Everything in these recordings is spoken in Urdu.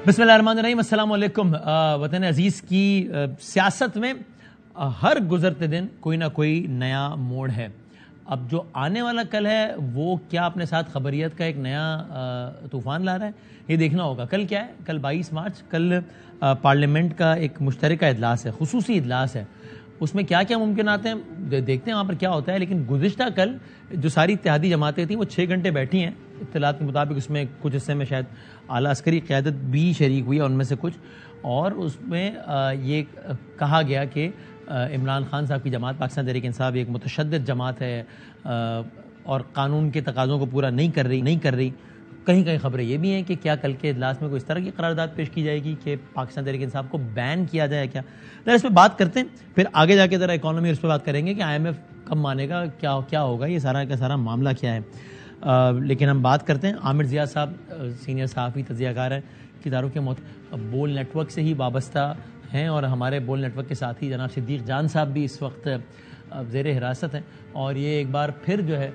بسم اللہ الرحمن الرحیم. السلام علیکم. وطن عزیز کی سیاست میں ہر گزرتے دن کوئی نہ کوئی نیا موڑ ہے. اب جو آنے والا کل ہے وہ کیا اپنے ساتھ خبریت کا ایک نیا طوفان لا رہا ہے, یہ دیکھنا ہوگا. کل کیا ہے؟ کل 22 مارچ, کل پارلیمنٹ کا ایک مشترکہ اجلاس ہے, خصوصی اجلاس ہے. اس میں کیا کیا ممکنات ہیں دیکھتے ہیں وہاں پر کیا ہوتا ہے. لیکن گزشتہ کل جو ساری اتحادی جماعتیں تھیں وہ 6 گھنٹے بیٹھی ہیں اطلاعات کے مطابق. اس میں کچھ حصے میں شاید اعلیٰ عسکری قیادت بھی شریک ہوئی ہے ان میں سے کچھ, اور اس میں یہ کہا گیا کہ عمران خان صاحب کی جماعت پاکستان تحریک انصاف ایک متشدد جماعت ہے اور قانون کے تقاضوں کو پورا نہیں کر رہی. کہیں کہیں خبریں یہ بھی ہیں کہ کیا کل کے اجلاس میں کوئی اس طرح کی قرارداد پیش کی جائے گی کہ پاکستان تحریک انصاف کو بین کیا جائے کیا. اس پہ بات کرتے ہیں, پھر آگے جا کے ذرا اکانومی اس پہ بات کریں گے کہ IMF کب مانے گا, کیا ہوگا, یہ سارا کا سارا معاملہ کیا ہے. لیکن ہم بات کرتے ہیں عامر ضیاء صاحب, سینئر صحافی تجزیہ کار ہیں, کی تعارف کے بول نیٹ ورک سے ہی وابستہ ہیں, اور ہمارے بول نیٹ ورک کے ساتھ ہی جناب صدیق جان صاحب بھی اس وقت زیر حراست ہیں. اور یہ ایک بار پھر جو ہے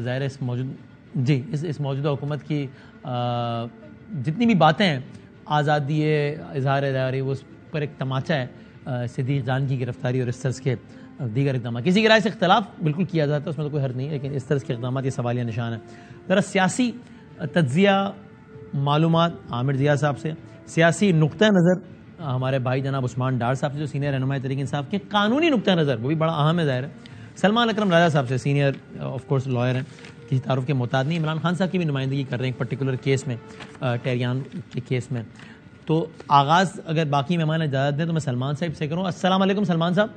ظاہر اس موجودہ حکومت کی جتنی بھی باتیں ہیں, آزادی اظہار رائے, وہ اس پر ایک تماچہ ہے صدیق جان کی گرفتاری اور اس طرح کے دیگر اقدامات. کسی کی رائے سے اختلاف بالکل کیا جاتا ہے, اس میں تو کوئی حرج نہیں ہے, لیکن اس طرح کے اقدامات یہ سوالیہ نشان ہے. ذرا سیاسی تجزیہ معلومات عامر ضیاء صاحب سے, سیاسی نقطہ نظر ہمارے بھائی جناب عثمان ڈار صاحب سے جو سینئر رہنمائی تحریک انصاف کے, قانونی نقطہ نظر وہ بھی بڑا اہم ہے ظاہر ہے, سلمان اکرم راجہ صاحب سے, سینئر آف کورس لائر ہیں, کسی تعارف کے محتاج نہیں, عمران خان صاحب کی بھی نمائندگی کر رہے ہیں ایک پرٹیکولر کیس میں, ٹیریان کے کیس میں. تو آغاز اگر باقی مہمان اجازت دیں تو میں سلمان صاحب سے کروں. السلام علیکم سلمان صاحب.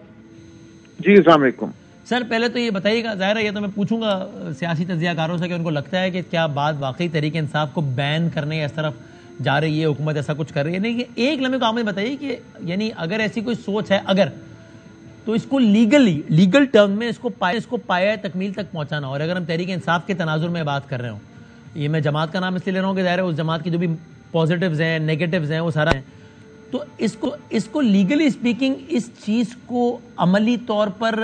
جی السلام علیکم سر. پہلے تو یہ بتائیے گا, ظاہر ہے یہ تو میں پوچھوں گا سیاسی تجزیہ کاروں سے کہ ان کو لگتا ہے کہ کیا بات واقعی تحریک انصاف کو بین کرنے اس طرف جا رہی ہے, حکومت ایسا کچھ کر رہی ہے. نہیں, ایک لمحے کو آپ مجھے بتائیے کہ یعنی اگر ایسی کوئی سوچ ہے اگر, تو اس کو لیگل ٹرم میں اس کو پایہ تکمیل تک پہنچانا. اور اگر ہم تحریک انصاف کے تناظر میں بات کر رہے ہوں, یہ میں جماعت کا نام اس لیے لے رہا ہوں کہ ظاہر ہے اس جماعت کی جو بھی پازیٹیوز ہیں نیگیٹیوز ہیں وہ سارا ہیں, تو اس کو لیگلی اسپیکنگ اس چیز کو عملی طور پر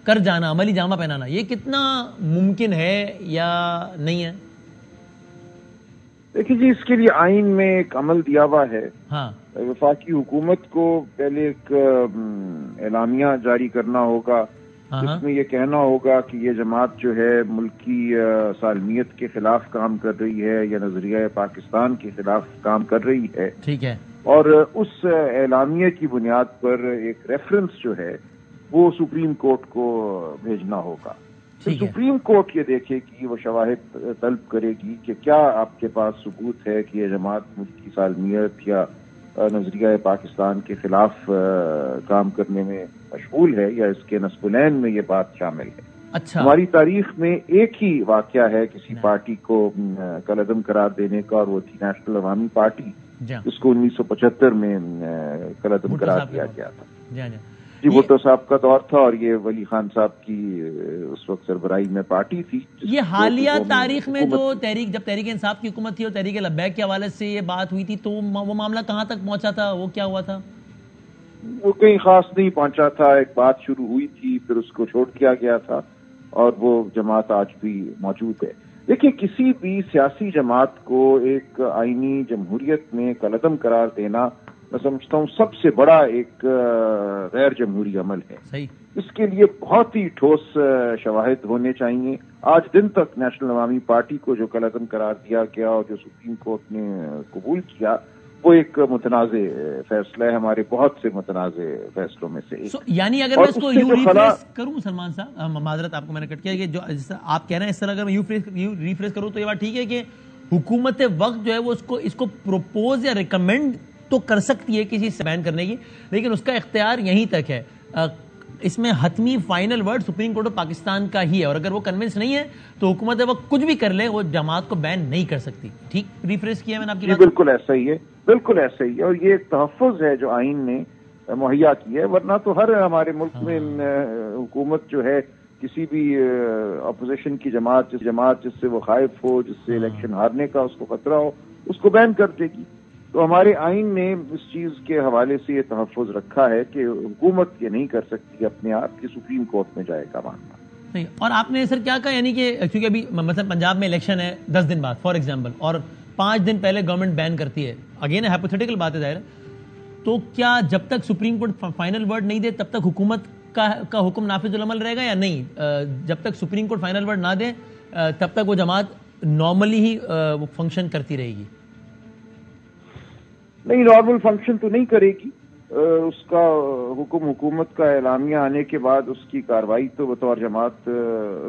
کر جانا, عملی جامہ پہنانا, یہ کتنا ممکن ہے یا نہیں ہے؟ دیکھیے جی, اس کے لیے آئین میں ایک عمل دیا ہوا ہے. ہاں, وفاقی حکومت کو پہلے ایک اعلامیہ جاری کرنا ہوگا جس میں یہ کہنا ہوگا کہ یہ جماعت جو ہے ملکی سالمیت کے خلاف کام کر رہی ہے یا نظریہ پاکستان کے خلاف کام کر رہی ہے. ٹھیک ہے. اور اس اعلامیہ کی بنیاد پر ایک ریفرنس جو ہے وہ سپریم کورٹ کو بھیجنا ہوگا. سپریم کورٹ یہ دیکھے گی, وہ شواہد طلب کرے گی کہ کیا آپ کے پاس ثبوت ہے کہ یہ جماعت ملک کی سالمیت یا نظریہ پاکستان کے خلاف کام کرنے میں مشغول ہے, یا اس کے نصب العین میں یہ بات شامل ہے. اچھا, ہماری تاریخ میں ایک ہی واقعہ ہے کسی پارٹی کو کالعدم قرار دینے کا, اور وہ تھی نیشنل عوامی پارٹی, اس کو 1975 میں کالعدم قرار دیا گیا تھا. جی, بھٹو صاحب کا دور تھا, اور یہ ولی خان صاحب کی اس وقت سربراہی میں پارٹی تھی. یہ حالیہ تاریخ میں جو جب تحریک انصاف کی حکومت تھی اور تحریک لبیک کے حوالے سے یہ بات ہوئی تھی, تو وہ معاملہ کہاں تک پہنچا تھا, وہ کیا ہوا تھا؟ وہ کہیں خاص نہیں پہنچا تھا. ایک بات شروع ہوئی تھی, پھر اس کو چھوڑ دیا گیا تھا, اور وہ جماعت آج بھی موجود ہے. دیکھیے, کسی بھی سیاسی جماعت کو ایک آئینی جمہوریت میں کالعدم قرار دینا میں سمجھتا ہوں سب سے بڑا ایک غیر جمہوری عمل ہے. صحیح. اس کے لیے بہت ہی ٹھوس شواہد ہونے چاہیے. آج دن تک نیشنل عوامی پارٹی کو جو کالعدم قرار دیا گیا اور جو سپریم کورٹ نے قبول کیا, وہ ایک متنازع فیصلہ ہے, ہمارے بہت سے متنازع فیصلوں میں سے. یعنی اگر میں اس کو یوں ریفریش کروں سلمان صاحب, معذرت آپ کو میں نے کٹ کیا, کہ جو آپ کہہ رہے ہیں اس طرح اگر میں یوں ریفریش کروں تو یہ بات ٹھیک ہے کہ حکومت وقت جو ہے وہ اس کو پروپوز یا ریکمینڈ تو کر سکتی ہے کسی سے بین کرنے کی, لیکن اس کا اختیار یہیں تک ہے. اس میں حتمی final word supreme court of Pakistan کا ہی ہے, اور اگر وہ کنونس نہیں ہے تو حکومت وقت کچھ بھی کر لے, وہ جماعت کو بین نہیں کر سکتی. ٹھیک ریفریش کیا میں نے آپ کی بات؟ بالکل ایسا ہی ہے, بالکل ایسا ہی ہے, اور یہ ایک تحفظ ہے جو آئین نے مہیا کی ہے. ورنہ تو ہر ہمارے ملک میں حکومت جو ہے کسی بھی اپوزیشن کی جماعت جس سے وہ خائف ہو, جس سے الیکشن ہارنے کا اس کو خطرہ ہو, اس کو بین کر دے گی. تو ہمارے آئین نے اس چیز کے حوالے سے یہ تحفظ رکھا ہے کہ حکومت یہ نہیں کر سکتی اپنے آپ کی, سپریم کورٹ میں جائے گا معاملہ. اور آپ نے سر کیا کہا, یعنی کہ کیونکہ ابھی مثلا پنجاب میں الیکشن ہے 10 دن بعد فار ایگزامپل, اور 5 دن پہلے گورنمنٹ بین کرتی ہے, اگین ہائپوتھیٹیکل بات ہے ظاہر, تو کیا جب تک سپریم کورٹ فائنل ورڈ نہیں دے تب تک حکومت کا حکم نافذ العمل رہے گا یا نہیں؟ جب تک سپریم کورٹ فائنل ورڈ نہ دے تب تک وہ جماعت نارملی ہی فنکشن کرتی رہے گی؟ نہیں, نارمل فنکشن تو نہیں کرے گی. اس کا حکم حکومت کا اعلامیہ آنے کے بعد اس کی کارروائی تو بطور جماعت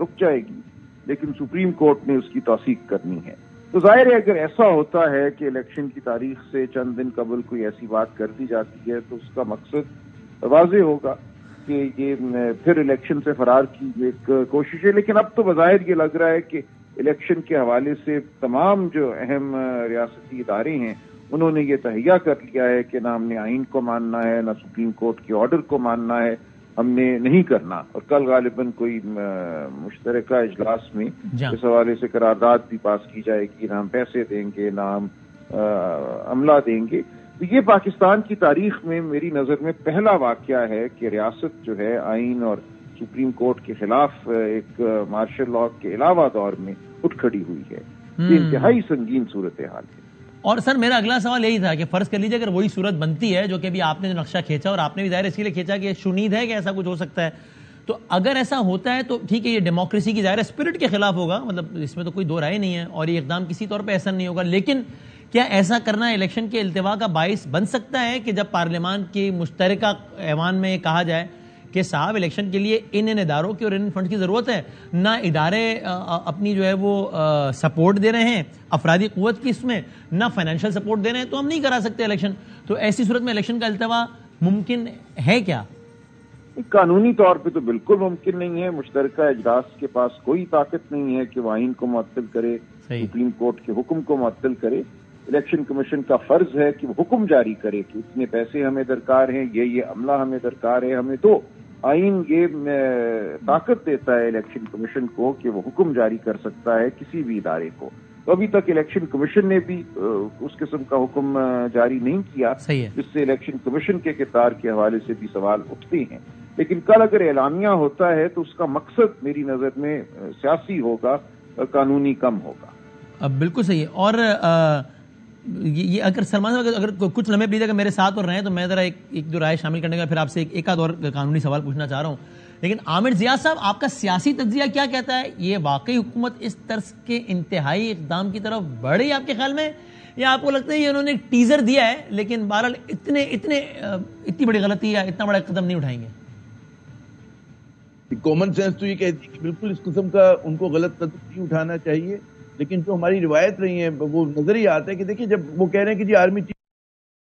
رک جائے گی, لیکن سپریم کورٹ نے اس کی توثیق کرنی ہے. تو ظاہر ہے اگر ایسا ہوتا ہے کہ الیکشن کی تاریخ سے چند دن قبل کوئی ایسی بات کر دی جاتی ہے تو اس کا مقصد واضح ہوگا کہ یہ پھر الیکشن سے فرار کی ایک کوشش ہے. لیکن اب تو بظاہر یہ لگ رہا ہے کہ الیکشن کے حوالے سے تمام جو اہم ریاستی ادارے ہیں انہوں نے یہ تہیہ کر لیا ہے کہ نہ ہم نے آئین کو ماننا ہے نہ سپریم کورٹ کے آرڈر کو ماننا ہے, ہم نے نہیں کرنا. اور کل غالباً کوئی مشترکہ اجلاس میں اس حوالے سے قرارداد بھی پاس کی جائے گی, نہ ہم پیسے دیں گے نہ ہم عملہ دیں گے. تو یہ پاکستان کی تاریخ میں میری نظر میں پہلا واقعہ ہے کہ ریاست جو ہے آئین اور سپریم کورٹ کے خلاف ایک مارشل لاء کے علاوہ دور میں اٹھ کھڑی ہوئی ہے. یہ انتہائی سنگین صورتحال ہے. اور سر میرا اگلا سوال یہی تھا کہ فرض کر لیجیے اگر وہی صورت بنتی ہے جو کہ ابھی آپ نے جو نقشہ کھینچا, اور آپ نے بھی ظاہر اس کے لیے کھینچا کہ شنید ہے کہ ایسا کچھ ہو سکتا ہے, تو اگر ایسا ہوتا ہے تو ٹھیک ہے یہ ڈیموکریسی کی ظاہر اسپرٹ کے خلاف ہوگا, مطلب اس میں تو کوئی دو رائے نہیں ہے, اور یہ اقدام کسی طور پہ ایسا نہیں ہوگا. لیکن کیا ایسا کرنا الیکشن کے التوا کا باعث بن سکتا ہے کہ جب پارلیمان کی مشترکہ ایوان میں کہا جائے کہ صاحب الیکشن کے لیے ان اداروں کی اور ان فنڈ کی ضرورت ہے, نہ ادارے اپنی جو ہے وہ سپورٹ دے رہے ہیں افرادی قوت کی اس میں, نہ فائنینشیل سپورٹ دے رہے ہیں, تو ہم نہیں کرا سکتے الیکشن. تو ایسی صورت میں الیکشن کا التوا ممکن ہے کیا؟ قانونی طور پہ تو بالکل ممکن نہیں ہے. مشترکہ اجلاس کے پاس کوئی طاقت نہیں ہے کہ وہ آئین کو معطل کرے, سپریم کورٹ کے حکم کو معطل کرے. الیکشن کمیشن کا فرض ہے کہ وہ حکم جاری کرے کہ اتنے پیسے ہمیں درکار ہیں, یہ عملہ ہمیں درکار ہے, ہمیں دو. آئین یہ طاقت دیتا ہے الیکشن کمیشن کو کہ وہ حکم جاری کر سکتا ہے کسی بھی ادارے کو. تو ابھی تک الیکشن کمیشن نے بھی اس قسم کا حکم جاری نہیں کیا, جس سے الیکشن کمیشن کے کردار کے حوالے سے بھی سوال اٹھتے ہیں. لیکن کل اگر اعلامیہ ہوتا ہے تو اس کا مقصد میری نظر میں سیاسی ہوگا, قانونی کم ہوگا. بالکل صحیح ہے. اور یہ اگر سلمان صاحب اگر کچھ لمحے پلیز اگر میرے ساتھ اور رہیں تو میں ذرا ایک دو رائے شامل کرنے کا پھر آپ سے ایک آدھ اور قانونی سوال پوچھنا چاہ رہا ہوں. لیکن عامر ضیاء صاحب, آپ کا سیاسی تجزیہ کیا کہتا ہے؟ یہ واقعی حکومت اس طرز کے انتہائی اقدام کی طرف بڑھ رہی ہے آپ کے خیال میں, یا آپ کو لگتا ہے یہ انہوں نے ایک ٹیزر دیا ہے لیکن بہرحال اتنی بڑی غلطی یا اتنا بڑا قدم نہیں اٹھائیں گے؟ کامن سینس تو یہ کہتی ہے کہ بالکل اس قسم کا ان کو غلط قدم نہیں اٹھانا چاہیے, لیکن جو ہماری روایت رہی ہے وہ نظر ہی آتا ہے کہ دیکھیں جب وہ کہہ رہے ہیں کہ جی آرمی چیف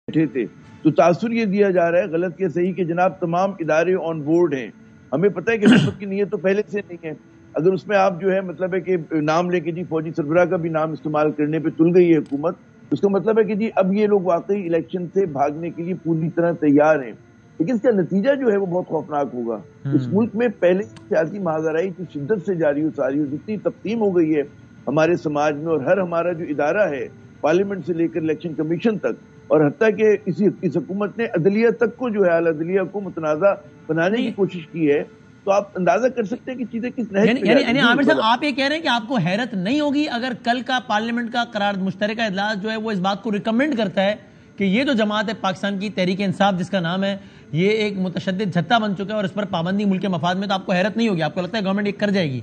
بیٹھے تھے تو تاثر یہ دیا جا رہا ہے غلط کے صحیح کہ جناب تمام ادارے آن بورڈ ہیں. ہمیں پتہ ہے کہ حکومت کی نیت تو پہلے سے نہیں ہے. اگر اس میں آپ جو ہے مطلب ہے کہ نام لے کے جی فوجی سربراہ کا بھی نام استعمال کرنے پہ تل گئی ہے حکومت, اس کا مطلب ہے کہ جی اب یہ لوگ واقعی الیکشن سے بھاگنے کے لیے پوری طرح تیار ہیں. لیکن اس کا نتیجہ جو ہے وہ بہت خوفناک ہوگا. اس ملک میں پہلے سیاسی ماجرائی کی شدت سے جاری و ساری ہو, جتنی تقسیم ہو گئی ہے ہمارے سماج میں, اور ہر ہمارا جو ادارہ ہے پارلیمنٹ سے لے کر الیکشن کمیشن تک, اور حتیٰ کہ اس حکومت نے عدلیہ تک کو جو ہے اعلی عدلیہ کو متنازع بنانے کی کوشش کی ہے, تو آپ اندازہ کر سکتے ہیں کہ چیزیں کس نہج پہ یعنی عامر صاحب آپ یہ کہہ رہے ہیں کہ آپ کو حیرت نہیں ہوگی اگر کل کا پارلیمنٹ کا قرار مشترکہ اجلاس جو ہے وہ اس بات کو ریکمینڈ کرتا ہے کہ یہ جو جماعت ہے پاکستان کی تحریک انصاف جس کا نام ہے, یہ ایک متشدد جھتہ بن چکا ہے اور اس پر پابندی ملک کے مفاد میں, تو آپ کو حیرت نہیں ہوگی؟ آپ کو لگتا ہے گورنمنٹ یہ کر جائے گی؟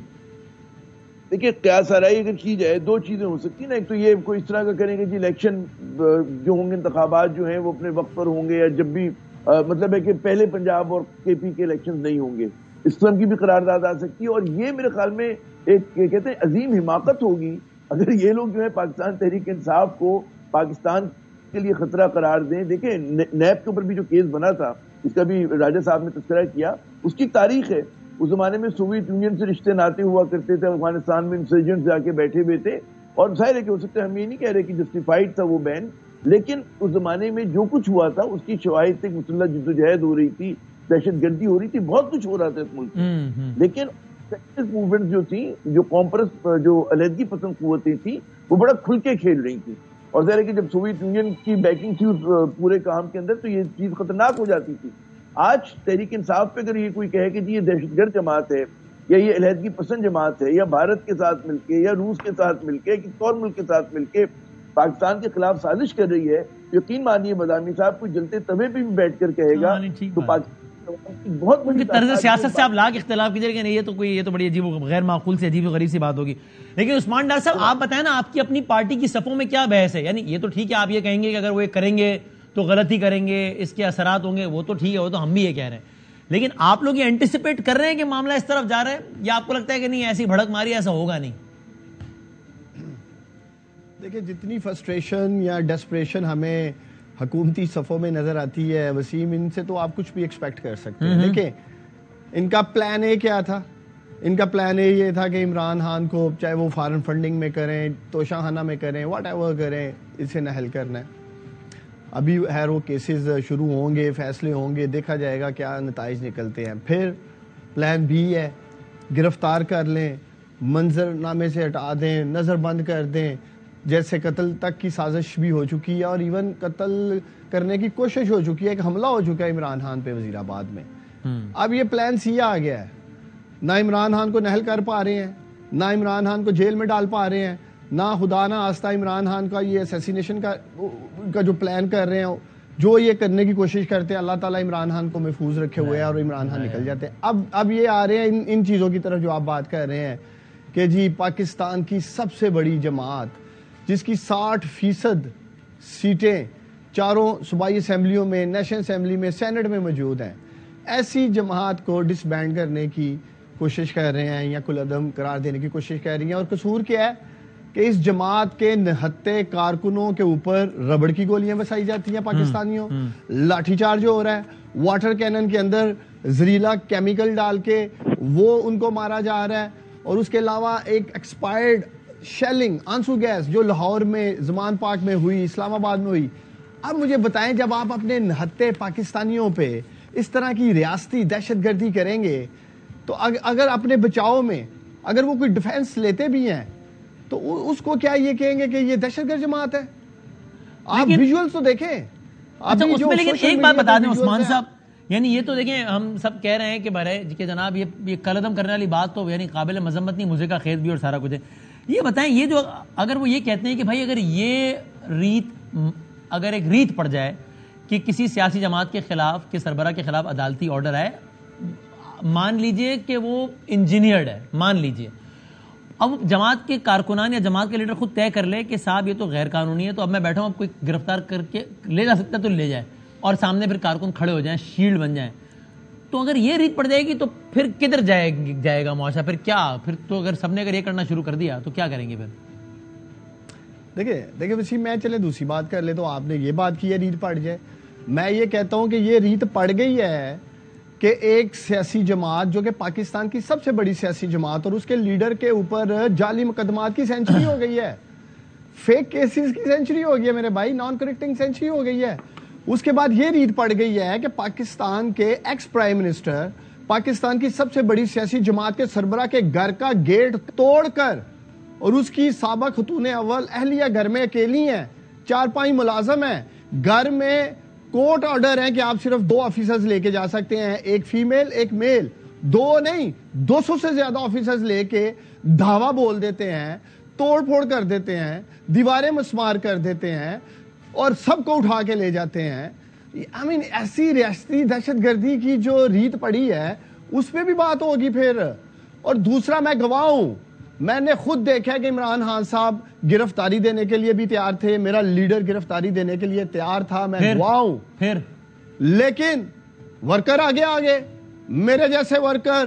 دیکھیے قیاس آرائی اگر کی جائے دو چیزیں ہو سکتی ہیں نا. ایک تو یہ کوئی اس طرح کا کریں گے جی الیکشن جو ہوں گے انتخابات جو ہیں وہ اپنے وقت پر ہوں گے, یا جب بھی مطلب ہے کہ پہلے پنجاب اور کے پی کے الیکشن نہیں ہوں گے, اس قسم کی بھی قرارداد آ سکتی ہے. اور یہ میرے خیال میں ایک کہتے ہیں عظیم حماقت ہوگی اگر یہ لوگ جو ہے پاکستان تحریک انصاف کو پاکستان کے لیے خطرہ قرار دیں. دیکھیں نیب کے اوپر بھی جو کیس بنا تھا, اس کا بھی راجہ صاحب نے تذکرہ کیا, اس کی تاریخ ہے. اس زمانے میں سوویت یونین سے رشتے ناطے ہوا کرتے تھے, افغانستان میں انسرجنٹس جا کے بیٹھے ہوئے تھے, اور ظاہر ہے کہ ہو سکتا ہے ہم یہ نہیں کہہ رہے کہ جسٹیفائڈ تھا وہ بین, لیکن اس زمانے میں جو کچھ ہوا تھا اس کی شواہد تک مسلح جدوجہد ہو رہی تھی, دہشت گردی ہو رہی تھی, بہت کچھ ہو رہا تھا اس ملک میں. لیکن موومنٹ جو تھی, جو کانفرنس جو علیحدگی پسند قوتیں تھیں, وہ بڑا کھل کے کھیل رہی تھی. اور ظاہر ہے کہ جب سوویت یونین کی بیکنگ تھی اس پورے کام کے اندر تو یہ چیز خطرناک ہو جاتی تھی. آج تحریک انصاف پہ اگر یہ کوئی کہے کہ جی یہ دہشت گرد جماعت ہے, یا یہ علیحدگی پسند جماعت ہے, یا بھارت کے ساتھ مل کے یا روس کے ساتھ مل کے کسی اور ملک کے ساتھ مل کے پاکستان کے خلاف سازش کر رہی ہے، یقین مانیے مدانی صاحب، کوئی جلتے توے پہ بھی بیٹھ کر کہے گا تو پاکستان بہت بڑی طرز سیاست سے آپ لاکھ اختلاف کیجیے کہ نہیں یہ تو بڑی عجیب غیر معقول سے عجیب و غریب سی بات ہوگی. لیکن عثمان ڈار صاحب آپ بتائیں نا، آپ کی اپنی پارٹی کی صفوں میں کیا بحث ہے؟ یعنی یہ تو ٹھیک ہے آپ یہ کہیں گے کہ اگر وہ یہ کریں گے تو غلطی کریں گے، اس کے اثرات ہوں گے، وہ تو ٹھیک ہے، وہ تو ہم بھی یہ کہہ رہے ہیں. لیکن آپ لوگ یہ اینٹیسپیٹ کر رہے ہیں کہ معاملہ اس طرف جا رہا ہے، یا آپ کو لگتا ہے کہ نہیں ایسی بھڑک ماری ایسا ہوگا نہیں؟ دیکھیں جتنی فرسٹریشن یا ڈیسپریشن ہمیں حکومتی صفوں میں نظر آتی ہے وسیم، ان سے تو آپ کچھ بھی ایکسپیکٹ کر سکتے ہیں. دیکھیں ان کا پلان اے کیا تھا؟ ان کا پلان اے یہ تھا کہ عمران خان کو چاہے وہ فارن فنڈنگ میں کریں، توشہ خانہ میں کریں، واٹ ایور کریں، اسے نہل کرنا ہے. ابھی خیر وہ کیسز شروع ہوں گے، فیصلے ہوں گے، دیکھا جائے گا کیا نتائج نکلتے ہیں. پھر پلان بی ہے، گرفتار کر لیں، منظر نامے سے ہٹا دیں، نظر بند کر دیں، جیسے قتل تک کی سازش بھی ہو چکی ہے اور ایون قتل کرنے کی کوشش ہو چکی ہے، ایک حملہ ہو چکا ہے عمران خان پہ وزیر آباد میں. اب یہ پلان سی آ گیا ہے، نہ عمران خان کو نہل کر پا رہے ہیں، نہ عمران خان کو جیل میں ڈال پا رہے ہیں، نہ خدا نہ آستہ عمران خان کا یہ اسیسینیشن کا جو پلان کر رہے ہیں، جو یہ کرنے کی کوشش کرتے ہیں، اللہ تعالیٰ عمران خان کو محفوظ رکھے ہوئے ہیں اور عمران خان نکل جاتے ہیں. اب یہ آ رہے ہیں ان چیزوں کی طرف جو آپ بات کر رہے ہیں کہ جی پاکستان کی سب سے بڑی جماعت جس کی 60% سیٹیں چاروں صوبائی اسمبلیوں میں، نیشنل اسمبلی میں، سینٹ میں موجود ہیں، ایسی جماعت کو ڈس بینڈ کرنے کی کوشش کر رہے ہیں یا کل عدم قرار دینے کی کوشش کر رہی ہیں. اور قصور کیا ہے کہ اس جماعت کے نہتے کارکنوں کے اوپر ربڑ کی گولیاں بسائی جاتی ہیں پاکستانیوں، لاٹھی چارج ہو رہا ہے، واٹر کینن کے اندر زہریلا کیمیکل ڈال کے وہ ان کو مارا جا رہا ہے. اور اس کے علاوہ ایک ایکسپائرڈ شیلنگ آنسو گیس جو لاہور میں، زمان پاک میں ہوئی، اسلام آباد میں ہوئی. اب مجھے بتائیں جب آپ اپنے نہتے پاکستانیوں پہ اس طرح کی ریاستی دہشت گردی کریں گے تو اگر اپنے بچاؤ میں اگر وہ کوئی ڈیفینس لیتے بھی ہیں تو اس کو کیا یہ کہیں گے کہ یہ دہشت گرد جماعت ہے؟ آپ ویژولز تو دیکھیں. لیکن ایک بات بتا دیں عثمان صاحب، یعنی یہ تو دیکھیں ہم سب کہہ رہے ہیں کہ برے کہ جناب یہ قلعدم کرنے والی بات تو یعنی قابل مذمت نہیں، مزے کا خیز بھی اور سارا کچھ ہے. یہ بتائیں یہ جو اگر وہ یہ کہتے ہیں کہ بھائی اگر یہ اگر ایک ریت پڑ جائے کہ کسی سیاسی جماعت کے خلاف، کے سربراہ کے خلاف عدالتی آرڈر آئے، مان لیجئے کہ وہ انجینئرڈ ہے، مان لیجئے، اب جماعت کے کارکنان یا جماعت کے لیڈر خود طے کر لے کہ صاحب یہ تو غیر قانونی ہے، تو اب میں بیٹھا ہوں، اب کوئی گرفتار کر کے لے جا سکتا ہے تو لے جائے، اور سامنے پھر کارکن کھڑے ہو جائیں، شیلڈ بن جائیں. تو اگر یہ ریت پڑ جائے گی تو پھر کدھر جائے گا معاشرہ؟ پھر کیا؟ پھر تو اگر سب نے اگر یہ کرنا شروع کر دیا تو کیا کریں گے پھر؟ دیکھیں وسیم، میں چلے دوسری بات کر لے. تو آپ نے یہ بات کی ہے ریت پڑ جائے، میں یہ کہتا ہوں کہ یہ ریت پڑ گئی ہے کہ ایک سیاسی جماعت جو کہ پاکستان کی سب سے بڑی سیاسی جماعت اور اس کے لیڈر کے اوپر جعلی مقدمات کی سینچری ہو گئی ہے، فیک کیسز کی سینچری ہو گئی ہے میرے بھائی، نان کریکٹنگ سینچری ہو گئی ہے. اس کے بعد یہ ریت پڑ گئی ہے کہ پاکستان کے ایکس پرائم منسٹر، پاکستان کی سب سے بڑی سیاسی جماعت کے سربراہ کے گھر کا گیٹ توڑ کر، اور اس کی سابق خاتون اول اہلیہ گھر میں اکیلی ہیں، 4-5 ملازم ہیں، گھر میں کورٹ آرڈر ہے کہ آپ صرف 2 آفیسرز لے کے جا سکتے ہیں، ایک فیمیل ایک میل، 2 نہیں 200 سے زیادہ آفیسرز لے کے دھاوا بول دیتے ہیں، توڑ پھوڑ کر دیتے ہیں، دیواریں مسمار کر دیتے ہیں اور سب کو اٹھا کے لے جاتے ہیں. ایسی ریاستی دہشت گردی کی جو ریت پڑی ہے اس پہ بھی بات ہوگی پھر. اور دوسرا میں گواہ ہوں، میں نے خود دیکھا کہ عمران خان صاحب گرفتاری دینے کے لیے بھی تیار تھے، میرا لیڈر گرفتاری دینے کے لیے تیار تھا، میں گواہ ہوں. لیکن ورکر آگے میرے جیسے ورکر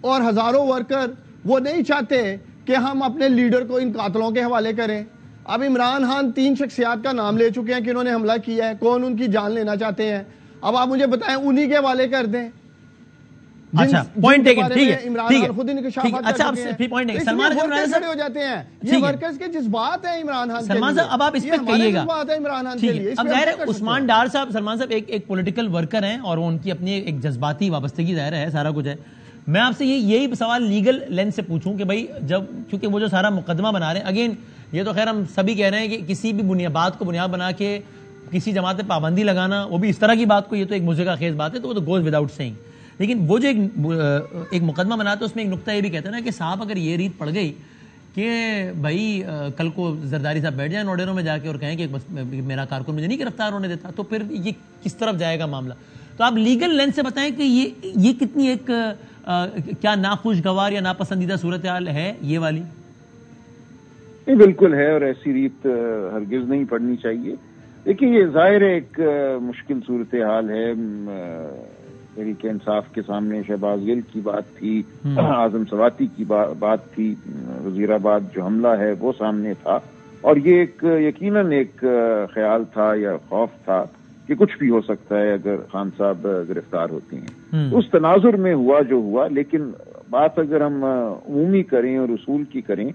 اور ہزاروں ورکر وہ نہیں چاہتے کہ ہم اپنے لیڈر کو ان قاتلوں کے حوالے کریں. اب عمران خان 3 شخصیات کا نام لے چکے ہیں کہ انہوں نے حملہ کیا ہے، کون ان کی جان لینا چاہتے ہیں، اب آپ مجھے بتائیں انہی کے حوالے کر دیں. اچھا پوائنٹ ٹیکن، ٹھیک ہے عمران خان خود انکشافات کر اچھا چکے ہیں. پھر پوائنٹ سلمان کھڑے ہو جاتے ہیں، یہ ورکرز کے جذبات ہیں عمران خان کے لیے. سلمان صاحب اب آپ اس پہ کہیے گا، جذبات ہیں عمران خان کے لیے. اب ظاہر ہے عثمان ڈار صاحب، سلمان صاحب ایک پولیٹیکل ورکر ہیں اور وہ ان کی اپنی ایک جذباتی وابستگی ظاہر ہے، سارا کچھ ہے. میں آپ سے یہی سوال لیگل لینس سے پوچھوں کہ بھائی جب چونکہ وہ جو سارا مقدمہ بنا رہے ہیں، اگین یہ تو خیر ہم سبھی کہہ رہے ہیں کہ کسی بھی بات کو بنیاد بنا کے کسی جماعت پہ پابندی لگانا، وہ بھی اس طرح کی بات کو، یہ تو ایک مزے کا خیز بات ہے، تو وہ تو گوز وداؤٹ سیئنگ. لیکن وہ جو ایک مقدمہ بناتے ہیں اس میں ایک نقطہ یہ بھی کہتے ہیں نا کہ صاحب اگر یہ ریت پڑ گئی کہ بھائی کل کو زرداری صاحب بیٹھ جائیں نوڈیروں میں جا کے اور کہیں کہ میرا کارکن مجھے نہیں گرفتار ہونے دیتا, تو پھر یہ کس طرف جائے گا معاملہ. تو آپ لیگل لینس سے بتائیں کہ یہ کتنی ایک کیا ناخوشگوار یا ناپسندیدہ صورتحال ہے یہ والی؟ بالکل ہے, اور ایسی ریت ہرگز نہیں پڑنی چاہیے. دیکھیے یہ ظاہر ایک مشکل صورتحال ہے. تحریک انصاف کے سامنے شہباز گل کی بات تھی, اعظم سواتی کی بات تھی, وزیر آباد جو حملہ ہے وہ سامنے تھا, اور یہ ایک یقیناً ایک خیال تھا یا خوف تھا کہ کچھ بھی ہو سکتا ہے اگر خان صاحب گرفتار ہوتے ہیں. اس تناظر میں ہوا جو ہوا, لیکن بات اگر ہم عمومی کریں اور اصول کی کریں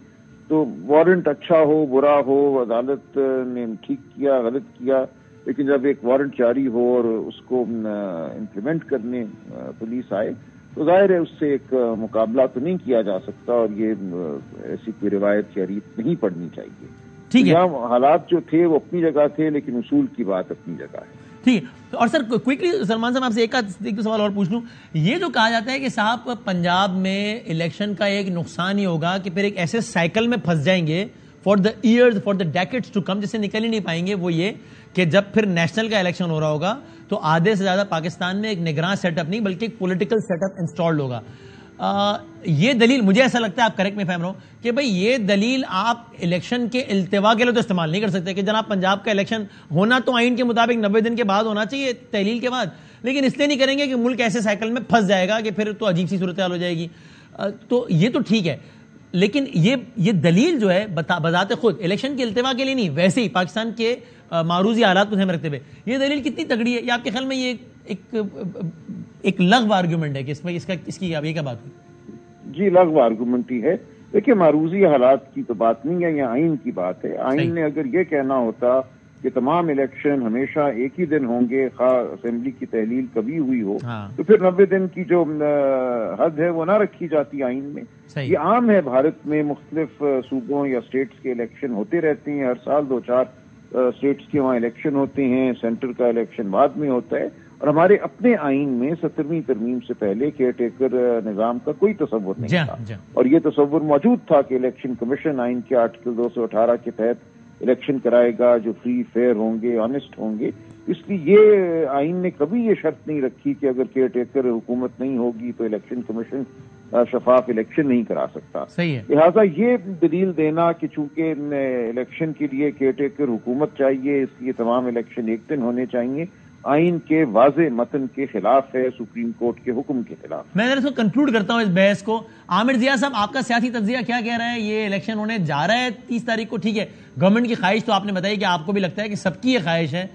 تو وارنٹ اچھا ہو برا ہو, عدالت نے ٹھیک کیا غلط کیا, لیکن جب ایک وارنٹ جاری ہو اور اس کو امپلیمنٹ کرنے پولیس آئے تو ظاہر ہے اس سے ایک مقابلہ تو نہیں کیا جا سکتا, اور یہ ایسی کوئی روایت یا ریت نہیں پڑنی چاہیے. ٹھیک ہے, یہاں حالات جو تھے وہ اپنی جگہ تھے, لیکن اصول کی بات اپنی جگہ ہے. ٹھیک ہے. اور سر کوئکلی سلمان صاحب آپ سے ایک دو سوال اور پوچھ لوں. یہ جو کہا جاتا ہے کہ صاحب پنجاب میں الیکشن کا ایک نقصان ہی ہوگا کہ پھر ایک ایسے سائیکل میں پھنس جائیں گے for the years for the decades to come, جس سے نکل ہی نہیں پائیں گے, وہ یہ کہ جب پھر نیشنل کا الیکشن ہو رہا ہوگا تو آدھے سے زیادہ پاکستان میں ایک نگراں سیٹ اپ نہیں بلکہ ایک پولیٹیکل سیٹ اپ انسٹالڈ ہوگا. یہ دلیل مجھے ایسا لگتا ہے, آپ کریکٹ میں فہم رہا ہوں, کہ بھئی یہ دلیل آپ الیکشن کے التوا کے لیے تو استعمال نہیں کر سکتے کہ جناب پنجاب کا الیکشن ہونا تو آئین کے مطابق 90 دن کے بعد ہونا چاہیے, تحلیل کے بعد, لیکن اس لیے نہیں کریں گے کہ ملک ایسے سائیکل میں پھنس جائے گا کہ پھر تو عجیب سی صورتحال ہو جائے گی. تو یہ تو ٹھیک ہے, لیکن یہ دلیل جو ہے بذات خود الیکشن کے التوا کے لیے نہیں, ویسے ہی پاکستان کے معروضی حالات کو ذہن رکھتے ہوئے یہ دلیل کتنی تگڑی ہے, یا آپ کے خیال میں یہ ایک لغو آرگومنٹ ہے کہ اس میں اس کی یہ کیا بات ہوئی؟ جی لغو آرگومنٹ ہی ہے. دیکھیے معروضی حالات کی تو بات نہیں ہے, یہ آئین کی بات ہے. آئین نے اگر یہ کہنا ہوتا کہ تمام الیکشن ہمیشہ ایک ہی دن ہوں گے خواہ اسمبلی کی تحلیل کبھی ہوئی ہو, تو پھر 90 دن کی جو حد ہے وہ نہ رکھی جاتی آئین میں. یہ عام ہے بھارت میں, مختلف صوبوں یا اسٹیٹس کے الیکشن ہوتے رہتے ہیں, ہر سال 2-4 اسٹیٹس کے وہاں الیکشن ہوتے ہیں, سینٹر کا الیکشن بعد میں ہوتا ہے. اور ہمارے اپنے آئین میں 17ویں ترمیم سے پہلے کیئر ٹیکر نظام کا کوئی تصور نہیں تھا, اور یہ تصور موجود تھا کہ الیکشن کمیشن آئین کے آرٹیکل 218 کے تحت الیکشن کرائے گا جو فری فیئر ہوں گے, آنےسٹ ہوں گے. اس لیے یہ آئین نے کبھی یہ شرط نہیں رکھی کہ اگر کیئر ٹیکر حکومت نہیں ہوگی تو الیکشن کمیشن شفاف الیکشن نہیں کرا سکتا. لہٰذا یہ دلیل دینا کہ چونکہ الیکشن کے لیے کیئر ٹیکر حکومت چاہیے اس لیے تمام الیکشن ایک دن ہونے چاہیے, آئین کے واضح متن کے خلاف ہے, سپریم کورٹ کے حکم کے خلاف. میں ذرا اس کو کنکلوڈ کرتا ہوں اس بحث کو. عامر ضیاء صاحب, آپ کا سیاسی تجزیہ کیا کہہ رہا ہے؟ یہ الیکشن ہونے جا رہا ہے 30 تاریخ کو, ٹھیک ہے, گورنمنٹ کی خواہش تو آپ نے بتائی کہ آپ کو بھی لگتا ہے کہ سب کی یہ خواہش ہے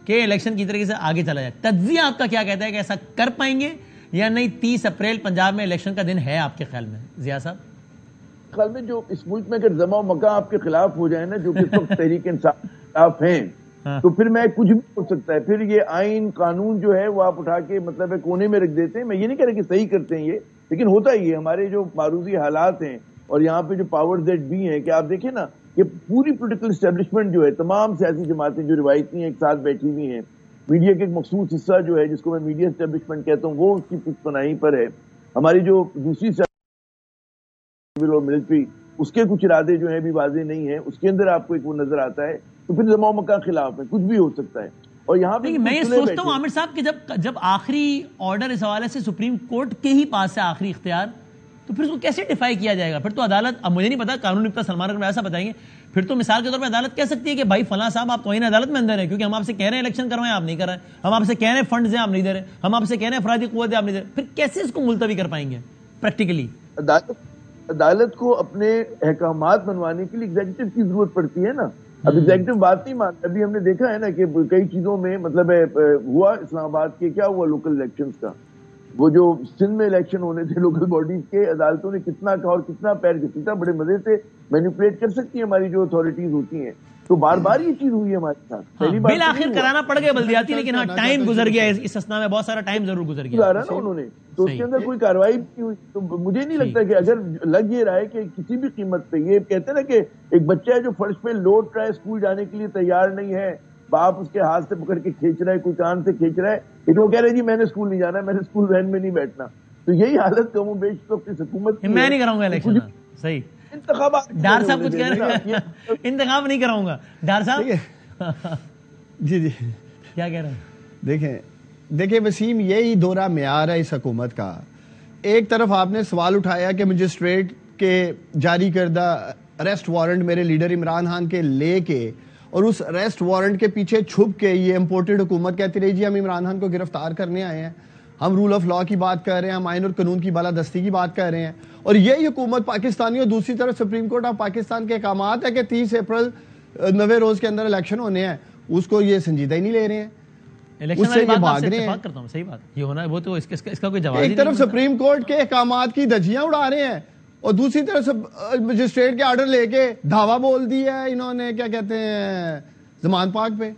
کہ الیکشن کی طریقے سے آگے چلا جائے. تجزیہ آپ کا کیا کہتا ہے کہ ایسا کر پائیں گے یا نہیں؟ 30 اپریل پنجاب میں الیکشن کا دن ہے آپ کے خیال میں ضیاء صاحب؟ خیال میں جو اس ملک میں اگر زما و مکہ آپ کے خلاف ہو جائے نا, جو کہ اس وقت تحریک انصاف کے خلاف ہیں, تو پھر میں کچھ بھی ہو سکتا ہے. پھر یہ آئین قانون جو ہے وہ آپ اٹھا کے مطلب ہے کونے میں رکھ دیتے ہیں. میں یہ نہیں کہہ رہا کہ صحیح کرتے ہیں یہ, لیکن ہوتا ہی ہے. ہمارے جو معروضی حالات ہیں اور یہاں پہ جو پاور زیڈ بھی ہیں, کہ آپ دیکھیں نا کہ پوری پولیٹیکل اسٹیبلشمنٹ جو ہے, تمام سیاسی جماعتیں جو روایتی ہیں ایک ساتھ بیٹھی ہوئی ہیں. میڈیا کے ایک مخصوص حصہ جو ہے جس کو میں میڈیا اسٹیبلشمنٹ کہتا ہوں وہ اس کی پشت پناہی پر ہے. ہماری جو دوسری سیاسی اور ملٹری اس کے کچھ ارادے جو ہیں بھی واضح نہیں ہیں, اس کے اندر آپ کو ایک وہ نظر آتا ہے. تو پھر زما و مکہ خلاف ہے, کچھ بھی ہو سکتا ہے. اور یہاں پہ میں یہ سوچتا ہوں عامر صاحب کہ جب آخری آرڈر اس حوالے سے سپریم کورٹ کے ہی پاس ہے آخری اختیار, تو پھر اس کو کیسے ڈیفائی کیا جائے گا؟ پھر تو عدالت, اب مجھے نہیں پتا قانون نکتہ سلمان اگر ایسا بتائیں گے, پھر تو مثال کے طور پہ عدالت کہہ سکتی ہے کہ بھائی فلاں صاحب آپ توہین عدالت میں اندر ہیں, کیونکہ ہم آپ سے کہہ رہے ہیں الیکشن کروائیں آپ نہیں کر رہے ہیں, ہم آپ سے کہہ رہے ہیں فنڈز ہیں آپ نہیں دے رہے, ہم آپ سے کہہ رہے ہیں افرادی قوت ہے آپ نہیں دے رہے. پھر کیسے اس کو ملتوی کر پائیں گے پریکٹیکلی؟ عدالت کو اپنے احکامات بنوانے کے لیے ایگزیکٹو کی ضرورت پڑتی ہے نا. اب ایگزیکٹو بات نہیں مانتا. ابھی ہم نے دیکھا ہے نا کہ کئی چیزوں میں مطلب ہوا اسلام آباد کے, کیا ہوا لوکل الیکشنز کا, وہ جو سندھ میں الیکشن ہونے تھے لوکل باڈیز کے, عدالتوں نے کتنا کہا اور کتنا پیر گھسیٹا. بڑے مزے سے مینیپولیٹ کر سکتی ہیں ہماری جو اتھارٹیز ہوتی ہیں. تو بار بار یہ چیز ہوئی ہے ہمارے ساتھ. پہلی بار بالآخر کرانا پڑ گیا بلدیاتی, لیکن ہاں ٹائم گزر گیا, اس اسنا میں بہت سارا ٹائم ضرور گزر گیا نا انہوں نے, تو اس کے اندر کوئی کاروائی نہیں ہوئی. تو مجھے نہیں لگتا کہ اگر لگ یہ رہا ہے کہ کسی بھی قیمت پہ, یہ کہتے ہیں نا کہ ایک بچہ ہے جو فرش پہ لوٹ رہا ہے, اسکول جانے کے لیے تیار نہیں ہے, باپ اس کے ہاتھ سے پکڑ کے کھینچ رہا ہے, کوئی کان سے کھینچ رہا ہے, لیکن وہ کہہ رہے جی میں نے اسکول نہیں جانا, میں نے اسکول وین میں نہیں بیٹھنا. تو یہی حالت کم و بیش تو اپنی حکومت میں نہیں کراؤں گا الیکشن. صحیح. انتخابات ڈار صاحب کچھ کہہ رہے ہیں؟ انتخاب نہیں کراؤں گا ڈار صاحب. جی جی کیا کہہ رہے ہیں؟ دیکھیں وسیم، یہی دورہ معیار ہے اس حکومت کا. ایک طرف آپ نے سوال اٹھایا کہ مجسٹریٹ کے جاری کردہ اریسٹ وارنٹ میرے لیڈر عمران خان کے لے کے، اور اس اریسٹ وارنٹ کے پیچھے چھپ کے یہ امپورٹڈ حکومت کہتی رہی جی ہم عمران خان کو گرفتار کرنے آئے ہیں، ہم رول آف لا کی بات کر رہے ہیں، ہم آئین اور قانون کی بالادستی کی بات کر رہے ہیں. اور یہی حکومت پاکستانی، اور دوسری طرف سپریم کورٹ آف پاکستان کے احکامات ہے کہ 30 اپریل 90 روز کے اندر الیکشن ہونے ہیں، اس کو یہ سنجیدہ ہی نہیں لے رہے ہیں. الیکشن والی بات آپ سے اتفاق کرتا ہوں، صحیح بات یہ ہونا ہے، وہ تو اس کا کوئی جواب نہیں. ایک طرف سپریم کورٹ کے احکامات کی دھجیاں اڑا رہے ہیں، اور دوسری طرف مجسٹریٹ کے آرڈر لے کے دھاوا بول دیا ہے انہوں نے، کیا کہتے ہیں، ضمان پاک پہ.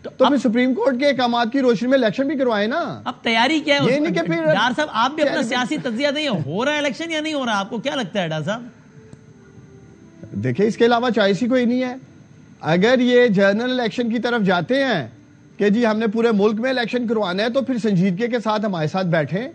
تو پھر سپریم کورٹ کے احکامات کی روشنی میں الیکشن بھی کروائے نا. اب تیاری کیا ہے؟ یہ نہیں کہ پھر ڈار صاحب آپ بھی اپنا سیاسی تجزیہ دیں، ہو رہا ہے الیکشن یا نہیں ہو رہا؟ آپ کو کیا لگتا ہے ڈار صاحب؟ دیکھیں اس کے علاوہ چوائس ہی کوئی نہیں ہے. اگر یہ جنرل الیکشن کی طرف جاتے ہیں کہ جی ہم نے پورے ملک میں الیکشن کروانا ہے، تو پھر سنجیدگی کے ساتھ ہمارے ساتھ بیٹھیں،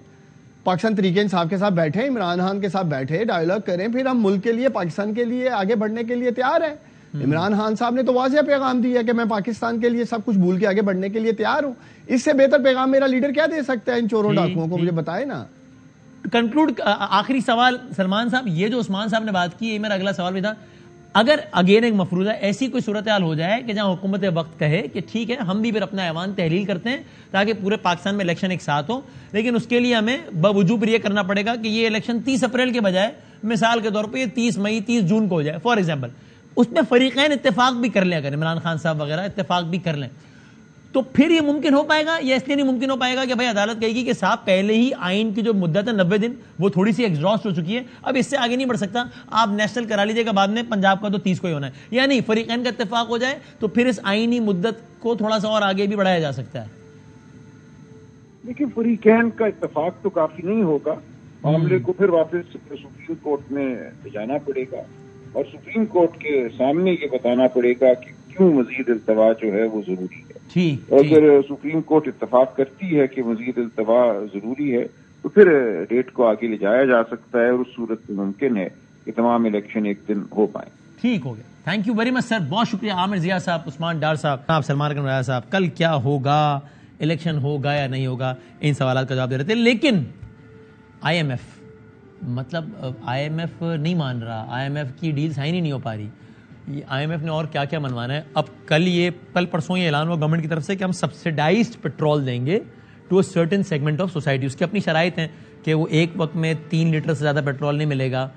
پاکستان تحریک انصاف کے ساتھ بیٹھیں، عمران خان کے ساتھ بیٹھیں، ڈائیلاگ کریں، پھر ہم ملک کے لیے، پاکستان کے لیے آگے بڑھنے کے لیے تیار ہیں. عمران خان صاحب نے تو واضح پیغام دیا کہ میں پاکستان کے لیے سب کچھ بھول کے آگے بڑھنے کے لیے تیار ہوں. اس سے بہتر پیغام میرا لیڈر کیا دے سکتا ہے ان چوروں ڈاکوؤں کو؟ مجھے بتائے نا. کنکلوڈ آخری سوال سلمان صاحب، یہ جو عثمان صاحب نے بات کی، یہ میرا اگلا سوال بھی تھا. اگر اگین ایک مفروضہ ایسی کوئی صورتحال ہو جائے کہ جہاں حکومت وقت کہے کہ ٹھیک ہے ہم بھی پھر اپنا ایوان تحلیل کرتے ہیں تاکہ پورے پاکستان میں الیکشن ایک ساتھ ہو، لیکن اس کے لیے ہمیں باوجود یہ کرنا پڑے گا کہ یہ الیکشن 30 اپریل کے بجائے مثال کے طور پہ یہ 30 مئی 30 جون کو ہو جائے فار ایگزامپل، اس میں فریقین اتفاق بھی کر لیں، اگر عمران خان صاحب وغیرہ اتفاق بھی کر لیں، تو پھر یہ ممکن ہو پائے گا یا اس لیے نہیں ممکن ہو پائے گا کہ بھائی عدالت کہے گی کہ صاحب پہلے ہی آئین کی جو مدت ہے 90 دن وہ تھوڑی سی ایگزاسٹ ہو چکی ہے، اب اس سے آگے نہیں بڑھ سکتا، آپ نیشنل کرا لیجیے گا بعد میں، پنجاب کا تو 30 کو ہی ہونا ہے، یا نہیں فریقین کا اتفاق ہو جائے تو پھر اس آئینی مدت کو تھوڑا سا اور آگے بھی بڑھایا جا سکتا ہے؟ دیکھیے فریقین کا اتفاق تو کافی نہیں ہوگا، معاملے کو پھر واپس سپریم کورٹ میں لے جانا پڑے گا اور سپریم کورٹ کے سامنے یہ بتانا پڑے گا کہ کیوں مزید التوا جو ہے وہ ضروری ہے. اگر سپریم کورٹ اتفاق کرتی ہے کہ مزید التوا ضروری ہے تو پھر ڈیٹ کو آگے لے جایا جا سکتا ہے اور اس صورت میں ممکن ہے کہ تمام الیکشن ایک دن ہو پائیں. ٹھیک ہو گیا، thank you very much sir, بہت شکریہ عامر ضیاء صاحب، عثمان ڈار صاحب، آپ سلمان کنورایا صاحب. کل کیا ہوگا، الیکشن ہوگا یا نہیں ہوگا، ان سوالات کا جواب دے رہے تھے. لیکن آئی ایم ایف، مطلب آئی ایم ایف نہیں مان رہا، آئی ایم ایف کی ڈیل سائن ہی نہیں ہو پا رہی. آئی ایم ایف نے اور کیا کیا منوانا ہے. اب کل پرسوں یہ اعلان ہوا گورنمنٹ کی طرف سے کہ ہم سبسڈائزڈ پیٹرول دیں گے to a certain segment of society. اس کی اپنی شرائط ہیں کہ وہ ایک وقت میں 3 لیٹر سے زیادہ پیٹرول نہیں ملے گا،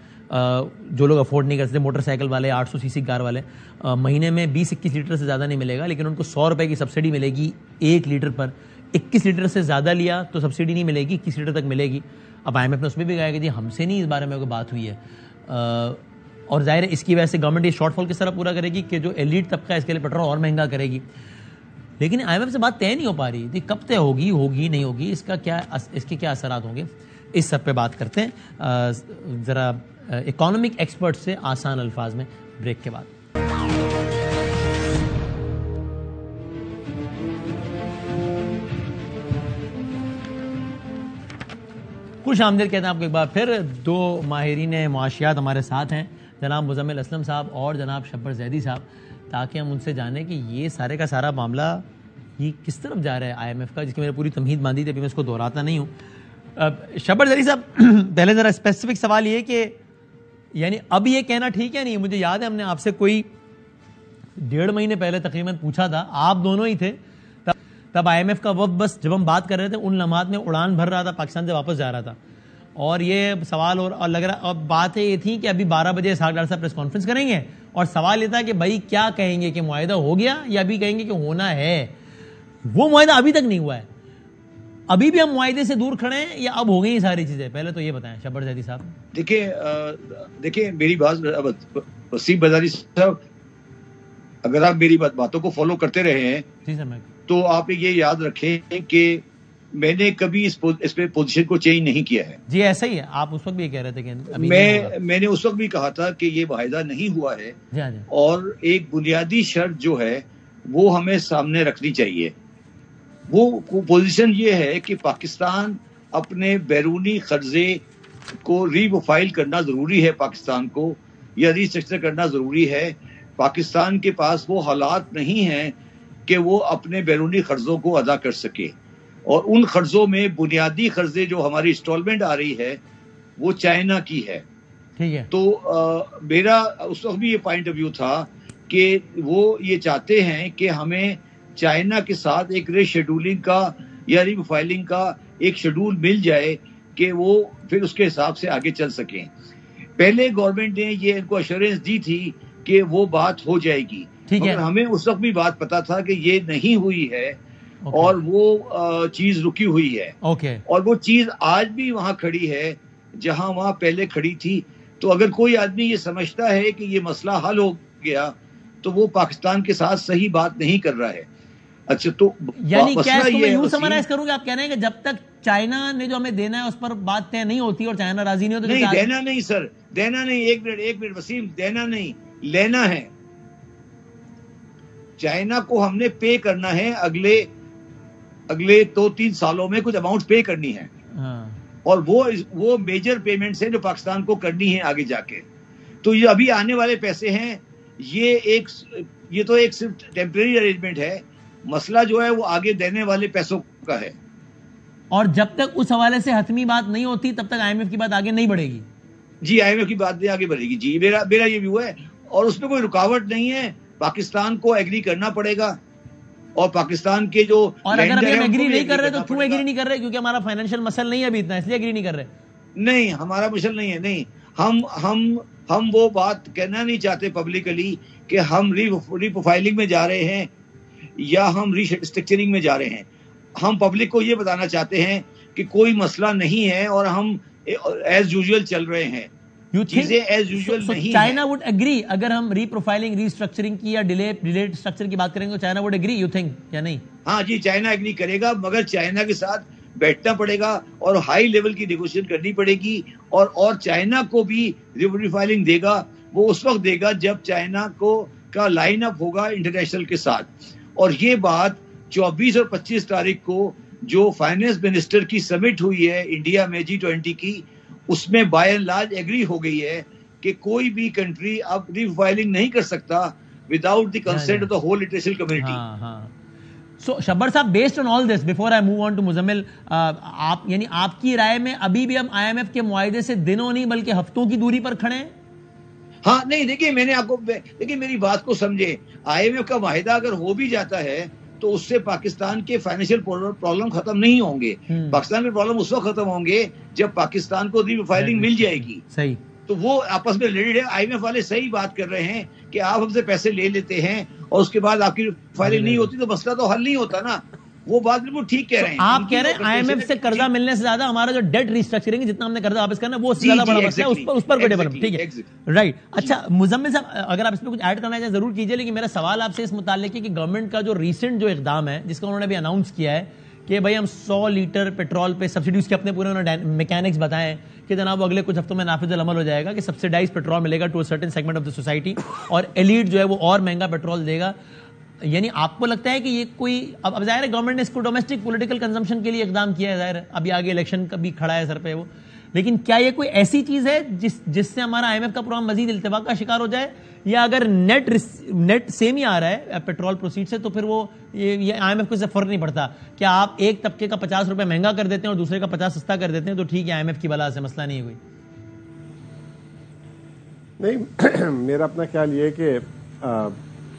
جو لوگ افورڈ نہیں کر سکتے، موٹر سائیکل والے، 800 cc کار والے. مہینے میں 20-21 لیٹر سے زیادہ نہیں ملے گا، لیکن ان کو 100 روپے کی سبسڈی ملے گی 1 لیٹر پر. 21 لیٹر سے زیادہ لیا تو سبسڈی نہیں ملے گی، 21 لیٹر تک ملے گی. اب آئی ایم ایف نے اس میں بھی کہا کہ جی ہم سے نہیں اس بارے میں کوئی بات ہوئی ہے، اور ظاہر ہے اس کی وجہ سے گورنمنٹ یہ شارٹ فال کس طرح پورا کرے گی کہ جو ایلیٹ طبقہ ہے اس کے لیے پیٹرول اور مہنگا کرے گی. لیکن آئی ایم ایف سے بات طے نہیں ہو پا رہی، کب طے ہوگی نہیں ہوگی، اس کے کیا اثرات ہوں گے، اس سب پہ بات کرتے ہیں ذرا اکانومک ایکسپرٹ سے آسان الفاظ میں بریک کے بعد. خوش آمدید کہتے ہیں آپ کو ایک بار پھر. 2 ماہرین معاشیات ہمارے ساتھ ہیں، جناب مزمل اسلم صاحب اور جناب شبر زیدی صاحب، تاکہ ہم ان سے جانیں کہ یہ سارے کا سارا معاملہ یہ کس طرف جا رہا ہے آئی ایم ایف کا، جس کی میں نے پوری تمہید باندھی تھی، ابھی میں اس کو دہراتا نہیں ہوں. شبر زیدی صاحب پہلے ذرا اسپیسیفک سوال یہ کہ یعنی اب یہ کہنا ٹھیک ہے نہیں؟ مجھے یاد ہے ہم نے آپ سے کوئی 1.5 مہینے پہلے تقریباً پوچھا تھا، آپ دونوں ہی تھے تب آئی ایم ایف کا وقت، بس جب ہم بات کر رہے تھے ان لمحات میں اڑان بھر رہا تھا، پاکستان سے واپس جا رہا تھا، اور یہ سوال اور لگ رہا، اب باتیں یہ تھیں کہ ابھی 12 بجے اسحاق ڈار صاحب پریس کانفرنس کریں گے، اور سوال یہ تھا کہ بھائی کیا کہیں گے، کہ معاہدہ ہو گیا یا ابھی کہیں گے کہ ہونا ہے. وہ معاہدہ ابھی تک نہیں ہوا ہے، ابھی بھی ہم معاہدے سے دور کھڑے ہیں یا اب ہو گئی ساری چیزیں؟ پہلے تو یہ بتائیں شبر زیدی صاحب. دیکھیں میری بات وسیم بزاری صاحب، اگر آپ میری باتوں کو فالو کرتے رہے ہیں جی سر، تو آپ یہ یاد رکھیں کہ میں نے کبھی اس پہ پوزیشن کو چینج نہیں کیا ہے. جی ایسا ہی ہے، آپ اس وقت بھی یہ کہہ رہے تھے کہ میں نے اس وقت بھی کہا تھا کہ یہ معاہدہ نہیں ہوا ہے، اور ایک بنیادی شرط جو ہے وہ ہمیں سامنے رکھنی چاہیے. وہ پوزیشن یہ ہے کہ پاکستان اپنے بیرونی قرضے کو ری-پروفائل کرنا ضروری ہے پاکستان کو, یا ریسٹرکچر کرنا ضروری ہے. پاکستان کے پاس وہ حالات نہیں ہیں کہ وہ اپنے بیرونی قرضوں کو ادا کر سکے, اور ان قرضوں میں بنیادی قرضے جو ہماری انسٹالمنٹ آ رہی ہے وہ چائنا کی ہے. تو میرا اس وقت بھی یہ پوائنٹ آف ویو تھا کہ وہ یہ چاہتے ہیں کہ ہمیں چائنا کے ساتھ ایک ری شیڈولنگ کا یا ری پروفائلنگ کا ایک شیڈول مل جائے کہ وہ پھر اس کے حساب سے آگے چل سکیں. پہلے گورنمنٹ نے یہ ان کو ایشورنس دی تھی کہ وہ بات ہو جائے گی, مگر ہمیں اس وقت بھی بات پتا تھا کہ یہ نہیں ہوئی ہے, اور وہ چیز رکی ہوئی ہے, اور وہ چیز آج بھی وہاں کھڑی ہے جہاں وہاں پہلے کھڑی تھی. تو اگر کوئی آدمی یہ سمجھتا ہے کہ یہ مسئلہ حل ہو گیا تو وہ پاکستان کے ساتھ صحیح بات نہیں کر رہا ہے. اچھا, تو یعنی کیا اس کو میں یوں سمرائز کروں کہ آپ کہہ رہے ہیں کہ جب تک چائنا نے جو ہمیں دینا ہے اس پر بات طے نہیں ہوتی اور چائنا راضی نہیں ہوتا؟ نہیں, دینا نہیں سر, دینا نہیں. ایک منٹ وسیم, دینا نہیں, لینا ہے. چائنا کو ہم نے پے کرنا ہے, اگلے 2-3 سالوں میں کچھ اماؤنٹ پے کرنی ہے, اور وہ میجر پیمنٹس ہیں جو پاکستان کو کرنی ہے آگے جا کے. تو یہ ابھی آنے والے پیسے ہیں, یہ تو ایک صرف ٹیمپریری ارینجمنٹ ہے. مسئلہ جو ہے وہ آگے دینے والے پیسوں کا ہے, اور جب تک اس حوالے سے حتمی بات نہیں ہوتی تب تک آئی ایم ایف کی بات آگے نہیں بڑھے گی. جی, آئی ایم ایف کی بات آگے بڑھے گی. جی, میرا یہ ویو ہے, اور اس میں کوئی رکاوٹ نہیں ہے. پاکستان کو ایگری کرنا پڑے گا, اور پاکستان کے جو, اور اگر ابھی ہم ایگری نہیں کر رہے تو کیوں ایگری نہیں کر رہے؟ کیونکہ ہمارا فائنینشیل مسئلہ نہیں ہے ابھی اتنا, اس لیے ایگری نہیں کر رہے. نہیں, ہمارا مسئلہ نہیں ہے. نہیں, ہم وہ بات کہنا نہیں چاہتے پبلکلی کہ ہم ری پروفائلنگ میں جا رہے ہیں یا ہم ری اسٹرکچرنگ میں جا رہے ہیں. ہم پبلک کو یہ بتانا چاہتے ہیں کہ کوئی مسئلہ نہیں ہے اور ہم ایز یوزول چل رہے ہیں. چیزیں ایز یوزول نہیں. چائنا وڈ ایگری اگر ہم ری پروفائلنگ, ری اسٹرکچرنگ کی یا ڈیلیڈ اسٹرکچر کی بات کریں گے تو China would agree, you think, یا نہیں؟ ہاں جی, چائنا ایگری کرے گا, مگر چائنا کے ساتھ بیٹھنا پڑے گا اور ہائی لیول کی نیگوشیشن کرنی پڑے گی. اور چائنا کو بھی ری پروفائلنگ دے گا, وہ اس وقت دے گا جب چائنا کا لائن اپ ہوگا انٹرنیشنل کے ساتھ. اور یہ بات 24 اور 25 تاریخ کو جو فائنینس منسٹر کی سمٹ ہوئی ہے انڈیا میں G20 کی, اس میں بائی اینڈ لارج ایگری ہو گئی ہے کہ کوئی بھی کنٹری اب ری فائلنگ نہیں کر سکتا without the consent of the whole international community. So Shabbar صاحب, based on all this, before I move on to Muzammil, آپ کی رائے میں ابھی بھی ہم آئی ایم ایف کے معاہدے سے دنوں نہیں بلکہ ہفتوں کی دوری پر کھڑے ہیں؟ ہاں, نہیں, دیکھیے, میں نے آپ کو, دیکھیے میری بات کو سمجھے. آئی ایم ایف کا معاہدہ اگر ہو بھی جاتا ہے تو اس سے پاکستان کے فائنینشیل پرابلم ختم نہیں ہوں گے. پاکستان کے پرابلم اس وقت ختم ہوں گے جب پاکستان کو ری فائلنگ مل جائے گی. صحیح. تو وہ آپس میں ریلیٹڈ ہے. آئی ایم ایف والے صحیح بات کر رہے ہیں کہ آپ ہم سے پیسے لے لیتے ہیں اور اس کے بعد آپ کی فائلنگ نہیں ہوتی تو مسئلہ تو حل نہیں ہوتا نا. وہ بات بالکل ٹھیک کہہ رہے ہیں. آپ کہہ رہے ہیں آئی ایم ایف سے قرضہ ملنے سے زیادہ ہمارا جو ڈیٹ ریسٹرکچرنگ جتنا ہم نے قرضہ واپس کرنا ہے وہ زیادہ بڑا مسئلہ ہے, اس پر کوئی ڈیولپمنٹ. ٹھیک ہے, رائٹ. اچھا مزمل صاحب, اگر آپ اس میں کچھ ایڈ کرنا چاہیں ضرور کیجیے, لیکن میرا سوال آپ سے اس متعلق ہے کہ گورنمنٹ کا جو ریسنٹ جو اقدام ہے جس کا انہوں نے بھی اناؤنس کیا ہے کہ بھائی ہم 100 لیٹر پیٹرول پہ سبسڈیز کے اپنے پورے انہوں نے میکینکس بتائے کہ جناب وہ اگلے کچھ ہفتوں میں نافذ العمل ہو جائے گا کہ سبسڈائز پیٹرول ملے گا to certain segment of the society, اور ایلیٹ جو ہے وہ اور مہنگا پیٹرول دے گا. یعنی آپ کو لگتا ہے کہ یہ کوئی, اب ظاہر ہے گورنمنٹ نے اس کو ڈومیسٹک پولیٹیکل کنزمپشن کے لیے اقدام کیا ہے, ظاہر ہے ابھی آگے الیکشن کا بھی کھڑا ہے سر پہ وہ, لیکن کیا یہ کوئی ایسی چیز ہے جس سے ہمارا آئی ایم ایف کا پروگرام مزید التباہ کا شکار ہو جائے, یا اگر نیٹ سیم ہی آ رہا ہے پیٹرول پروسیڈ سے تو پھر وہ یہ آئی ایم ایف کو اس سے فرق نہیں پڑتا؟ کیا آپ ایک طبقے کا 50 روپے مہنگا کر دیتے ہیں اور دوسرے کا 50 سستا کر دیتے ہیں تو ٹھیک ہے آئی ایم ایف کی بلا سے مسئلہ نہیں ہے کوئی؟ نہیں, میرا اپنا خیال یہ ہے کہ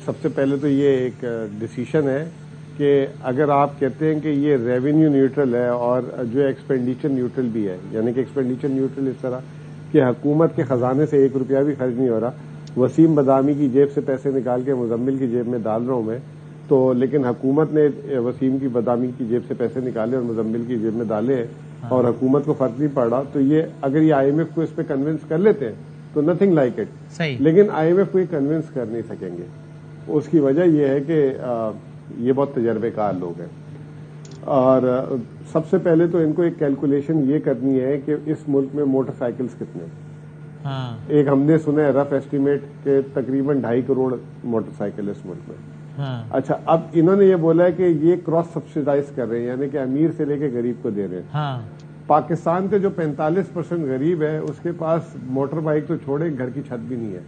سب سے پہلے تو یہ ایک ڈیسیشن ہے کہ اگر آپ کہتے ہیں کہ یہ ریونیو نیوٹرل ہے اور جو ایکسپینڈیچر نیوٹرل بھی ہے, یعنی کہ ایکسپینڈیچر نیوٹرل اس طرح کہ حکومت کے خزانے سے 1 روپیہ بھی خرچ نہیں ہو رہا, وسیم بدامی کی جیب سے پیسے نکال کے مزمل کی جیب میں ڈال رہا ہوں میں, تو لیکن حکومت نے وسیم کی بدامی کی جیب سے پیسے نکالے اور مزمل کی جیب میں ڈالے ہیں اور حکومت کو فرق نہیں پڑ رہا, تو یہ اگر یہ آئی ایم ایف کو اس پہ کنونس کر لیتے ہیں تو نتھنگ لائک اٹ. لیکن آئی ایم ایف کو یہ کنونس کر نہیں سکیں گے. اس کی وجہ یہ ہے کہ یہ بہت تجربے کار لوگ ہیں, اور سب سے پہلے تو ان کو ایک کیلکولیشن یہ کرنی ہے کہ اس ملک میں موٹر سائیکلز کتنے. ایک ہم نے سنا ہے رف ایسٹیمیٹ کہ تقریباً 2.5 کروڑ موٹر سائیکل اس ملک میں. اچھا, اب انہوں نے یہ بولا ہے کہ یہ کراس سبسیڈائز کر رہے ہیں, یعنی کہ امیر سے لے کے غریب کو دے رہے ہیں. پاکستان کے جو 45% غریب ہے اس کے پاس موٹر بائک تو چھوڑے گھر کی چھت بھی نہیں ہے،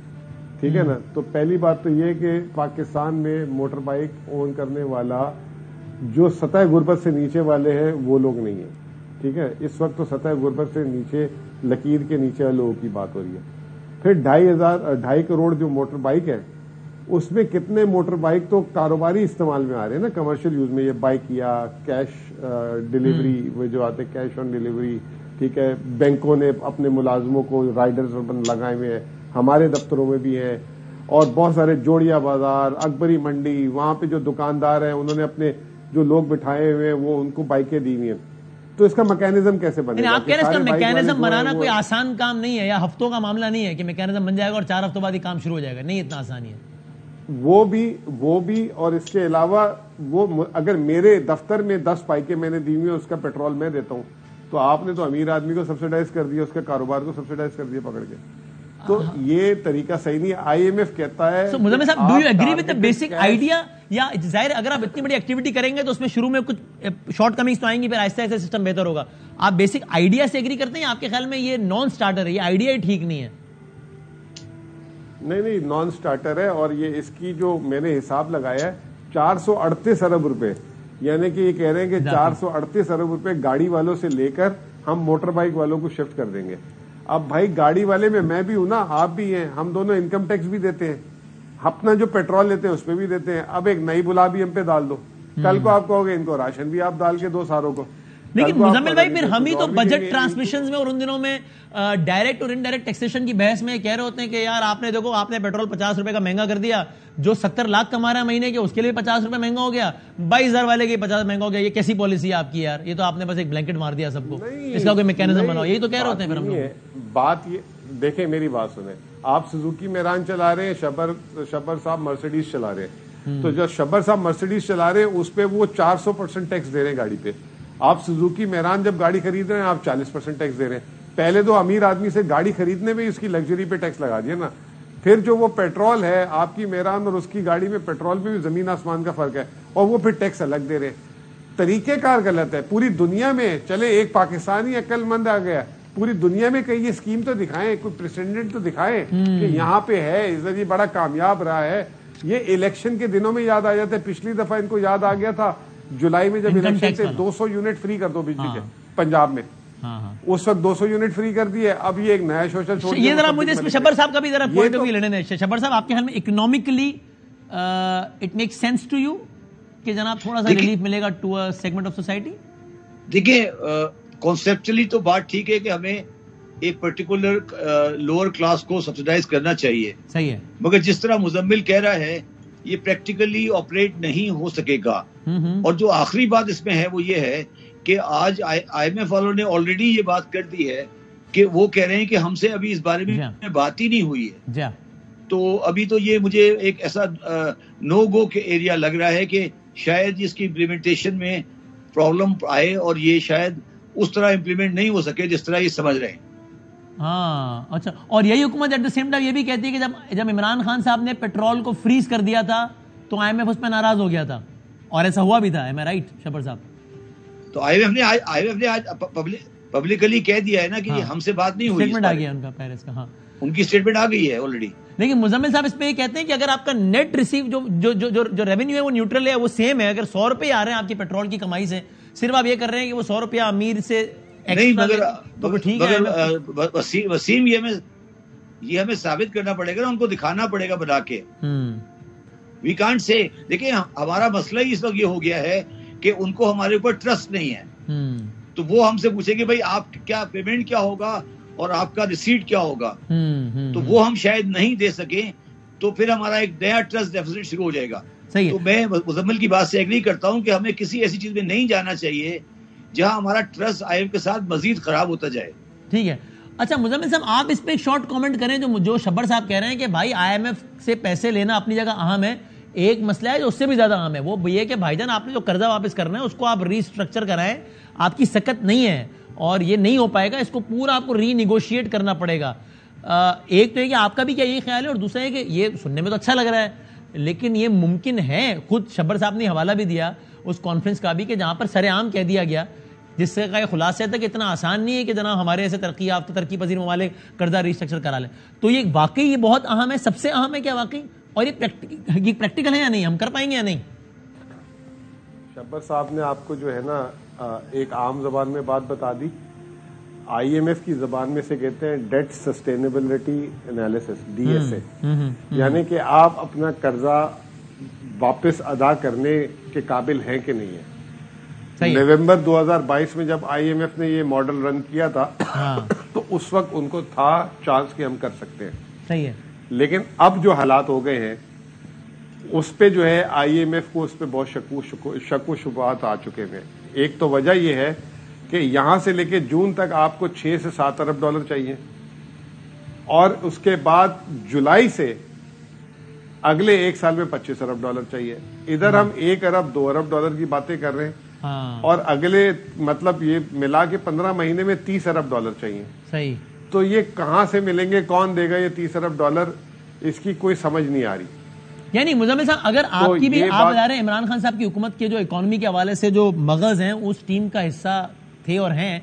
ٹھیک ہے نا. تو پہلی بات تو یہ کہ پاکستان میں موٹر بائک اون کرنے والا جو سطح غربت سے نیچے والے ہیں وہ لوگ نہیں ہیں، ٹھیک ہے. اس وقت تو سطح غربت سے نیچے لکیر کے نیچے والے لوگوں کی بات ہو رہی ہے. پھر 2.5 کروڑ جو موٹر بائک ہے اس میں کتنے موٹر بائک تو کاروباری استعمال میں آ رہے ہیں نا، کمرشل یوز میں. یہ بائک یا کیش ڈیلیوری وہ جو آتے کیش آن ڈیلیوری، ٹھیک ہے. بینکوں نے اپنے ملازموں کو رائڈرز لگائے ہوئے ہیں، ہمارے دفتروں میں بھی ہیں. اور بہت سارے جوڑیا بازار، اکبری منڈی، وہاں پہ جو دکاندار ہیں انہوں نے اپنے جو لوگ بٹھائے ہوئے ہیں وہ ان کو بائکیں دی ہوئی ہیں. تو اس کا میکینزم کیسے بنے گا؟ آپ کہہ رہے ہیں اس کا میکینزم بنانا کوئی آسان کام نہیں ہے، یا ہفتوں کا معاملہ نہیں ہے کہ میکینزم بن جائے گا اور 4 ہفتوں بعد یہ کام شروع ہو جائے گا. نہیں اتنا آسانی ہے. وہ بھی اور اس کے علاوہ وہ اگر میرے دفتر میں 10 بائکیں میں نے دی ہوئی ہیں اس کا پیٹرول میں دیتا ہوں تو آپ نے تو امیر آدمی کو سبسیڈائز کر دیا، اس کے کاروبار کو سبسیڈائز کر دیا پکڑ کے. تو یہ طریقہ صحیح نہیں ہے. IMF کہتا ہے مزمل صاحب do you agree with the basic idea? یا ظاہر اگر آپ اتنی بڑی ایکٹیویٹی کریں گے تو اس میں شروع میں کچھ شارٹ کمنگز تو آئیں گی، پھر آہستہ آہستہ سسٹم بہتر ہوگا. آپ بیسک آئیڈیا سے ایگری کرتے ہیں؟ آپ کے خیال میں یہ نان سٹارٹر ہے، یہ آئیڈیا ہی ٹھیک نہیں ہے؟ نہیں نان سٹارٹر ہے. اور یہ اس کی جو میں نے حساب لگایا ہے 438 ارب روپے، یعنی کہ یہ کہہ رہے ہیں کہ 438 ارب روپے گاڑی والوں سے لے کر ہم موٹر بائک والوں کو شفٹ کر دیں گے. اب بھائی گاڑی والے میں بھی ہوں نا، آپ بھی ہیں، ہم دونوں انکم ٹیکس بھی دیتے ہیں، اپنا جو پیٹرول لیتے ہیں اس پہ بھی دیتے ہیں. اب ایک نئی بلا بھی ہم پہ ڈال دو، کل کو آپ کہو گے ان کو راشن بھی آپ ڈال کے دو ساروں کو. لیکن مزمل بھائی پھر ہم ہی تو بجٹ ٹرانسمیشنز میں اور ان دنوں میں ڈائریکٹ اور انڈائریکٹ ٹیکسیشن کی بحث میں کہہ رہے ہوتے ہیں کہ یار آپ نے دیکھو آپ نے پیٹرول 50 روپے کا مہنگا کر دیا، جو 70 لاکھ کما رہا ہے مہینے کے اس کے لیے 50 روپے مہنگا ہو گیا، 22,000 والے کے 50 مہنگا ہو گیا. یہ کیسی پالیسی ہے آپ کی یار؟ یہ تو آپ نے بس ایک بلینکٹ مار دیا سب کو، اس کا کوئی میکینزم بناؤ. یہی تو کہہ رہے ہوتے ہیں پھر ہم لوگ. بات یہ دیکھیں، میری بات سنیں. آپ سوزوکی میران چلا رہے ہیں، شبر صاحب مرسیڈیز چلا رہے ہیں. تو جو شبر صاحب مرسیڈیز چلا رہے ہیں اس پہ وہ 400% ٹیکس دے رہے ہیں گاڑی پہ. آپ سوزوکی میران جب گاڑی خرید رہے ہیں آپ 40% ٹیکس دے رہے ہیں. پہلے تو امیر آدمی سے گاڑی خریدنے میں اس کی لگژری پہ ٹیکس لگا دیا نا. پھر جو وہ پیٹرول ہے آپ کی میران اور اس کی گاڑی میں پیٹرول میں بھی زمین آسمان کا فرق ہے، اور وہ پھر ٹیکس الگ دے رہے ہیں. طریقہ کار غلط ہے. پوری دنیا میں چلے ایک پاکستانی عقل مند آ گیا، پوری دنیا میں کہیں یہ اسکیم تو دکھائیں، کوئی پریسیڈنٹ تو دکھائیں کہ یہاں پہ ہے، یہ بڑا کامیاب رہا ہے. یہ الیکشن کے دنوں میں یاد آ جاتا ہے. پچھلی دفعہ ان کو یاد آ گیا تھا جولائی میں جب الیکشن تھے 200 یونٹ فری کر دو بجلی کے پنجاب میں. اس وقت 200 یونٹ فری کر دیے. اب یہ ایک نیا سوشل چھوڑ. یہ ذرا مجھے اس میں شبر صاحب کا بھی ذرا پوائنٹ آف ویو لینے دیں. شبر صاحب آپ کے خیال میں economically it make sense to you کہ جناب تھوڑا سا ریلیف ملے گا to a segment of society? دیکھیں کانسیپچلی تو بات ٹھیک ہے کہ ہمیں ایک پرٹیکولر لوور کلاس کو سبسیڈائز کرنا چاہیے، صحیح ہے. مگر جس طرح مزمل کہہ رہا ہے یہ پریکٹیکلی آپریٹ نہیں ہو سکے گا. اور جو آخری بات اس میں ہے وہ یہ ہے کہ آج IMF والوں نے آلریڈی یہ بات کر دی ہے کہ وہ کہہ رہے ہیں کہ ہم سے ابھی اس بارے میں بات ہی نہیں ہوئی ہے. تو ابھی تو یہ مجھے ایک ایسا نو گو کے ایریا لگ رہا ہے کہ شاید اس کی امپلیمنٹیشن میں پرابلم آئے اور یہ شاید اس طرح امپلیمنٹ نہیں ہو سکے جس طرح یہ سمجھ رہے ہیں. ہاں اچھا. اور یہی حکومت ایٹ دا سیم ٹائم یہ بھی کہتی ہے کہ جب عمران خان صاحب نے پیٹرول کو فریز کر دیا تھا تو IMF اس پہ ناراض ہو گیا تھا، اور ایسا ہوا بھی تھا. ایم آئی رائٹ شبر صاحب؟ تو IMF نے آج پبلکلی کہہ دیا ہے نا کہ ہم سے بات نہیں ہوئی. اسٹیٹمنٹ آ گیا ان کا پیرس کا. ہاں ان کی اسٹیٹمنٹ آ گئی ہے آلریڈی. لیکن مزمل صاحب اس پہ یہ کہتے ہیں کہ اگر آپ کا نیٹ ریسیو جو ریونیو ہے وہ نیوٹرل ہے، وہ سیم ہے. اگر 100 روپے آ رہے ہیں آپ کی پیٹرول کی کمائی سے، صرف آپ یہ کر رہے ہیں کہ وہ 100 روپیہ امیر سے نہیں. مگر وسیم یہ ہمیں ثابت کرنا پڑے گا نا، ان کو دکھانا پڑے گا بنا کے. We can't say. دیکھیں ہمارا مسئلہ ہی اس وقت یہ ہو گیا ہے کہ ان کو ہمارے اوپر ٹرسٹ نہیں ہے. تو وہ ہم سے پوچھیں گے بھائی آپ کیا پیمنٹ کیا ہوگا اور آپ کا ریسیٹ کیا ہوگا، تو وہ ہم شاید نہیں دے سکیں. تو پھر ہمارا ایک نیا ٹرسٹ ڈیفیسٹ شروع ہو جائے گا. تو میں مزمل کی بات سے ایگری کرتا ہوں کہ ہمیں کسی ایسی چیز میں نہیں جانا چاہیے جہاں ہمارا ٹرسٹ IMF کے ساتھ مزید خراب ہوتا جائے. ٹھیک ہے. اچھا مزمل صاحب آپ اس پہ ایک شارٹ کامنٹ کریں. جو شبر صاحب کہہ رہے ہیں کہ بھائی IMF سے پیسے لینا اپنی جگہ اہم ہے، ایک مسئلہ ہے جو اس سے بھی زیادہ اہم ہے، وہ یہ کہ بھائی جان آپ نے جو قرضہ واپس کرنا ہے اس کو آپ ری اسٹرکچر کرائیں. آپ کی سکت نہیں ہے اور یہ نہیں ہو پائے گا، اس کو پورا آپ کو ری نیگوشیٹ کرنا پڑے گا. ایک تو یہ کہ آپ کا بھی کیا یہی خیال ہے، اور دوسرا ہے کہ یہ سننے میں تو اچھا لگ رہا ہے لیکن یہ ممکن ہے. خود شبر صاحب نے حوالہ بھی دیا اس کانفرنس کا بھی کہ جہاں پر سر عام کہہ دیا گیا جس سے کا خلاصہ تھا کہ اتنا آسان نہیں ہے کہ جناب ہمارے ایسے ترقی یافتہ ترقی پذیر ممالک قرضہ ریسٹرکچر کرا لیں. تو یہ واقعی یہ بہت اہم ہے, سب سے اہم ہے کیا واقعی, اور یہ پریکٹیکل ہے یا نہیں, ہم کر پائیں گے یا نہیں؟ شبر صاحب نے آپ کو جو ہے نا ایک عام زبان میں بات بتا دی. آئی ایم ایف کی زبان میں سے کہتے ہیں debt sustainability analysis, D S A, یعنی کہ آپ اپنا قرضہ واپس ادا کرنے کے قابل ہیں کہ نہیں ہیں. نومبر 2022 میں جب آئی ایم ایف نے یہ ماڈل رن کیا تھا تو اس وقت ان کو تھا چانس کہ ہم کر سکتے ہیں. صحیح ہے. لیکن اب جو حالات ہو گئے ہیں اس پہ جو ہے آئی ایم ایف کو اس پہ بہت شک و شبہات آ چکے ہیں. ایک تو وجہ یہ ہے کہ یہاں سے لے کے جون تک آپ کو 6 سے 7 ارب ڈالر چاہیے, اور اس کے بعد جولائی سے اگلے ایک سال میں 25 ارب ڈالر چاہیے. ادھر ہم 1 ارب 2 ارب ڈالر کی باتیں کر رہے ہیں, اور اگلے مطلب یہ ملا کے 15 مہینے میں 30 ارب ڈالر چاہیے. صحیح. تو یہ کہاں سے ملیں گے, کون دے گا یہ 30 ارب ڈالر, اس کی کوئی سمجھ نہیں آ رہی. یعنی مزمل صاحب اگر آپ کی بھی آپ بتا رہے ہیں عمران خان صاحب کی حکومت کے جو اکانومی کے حوالے سے جو مغز ہیں اس ٹیم کا حصہ تھے اور ہیں,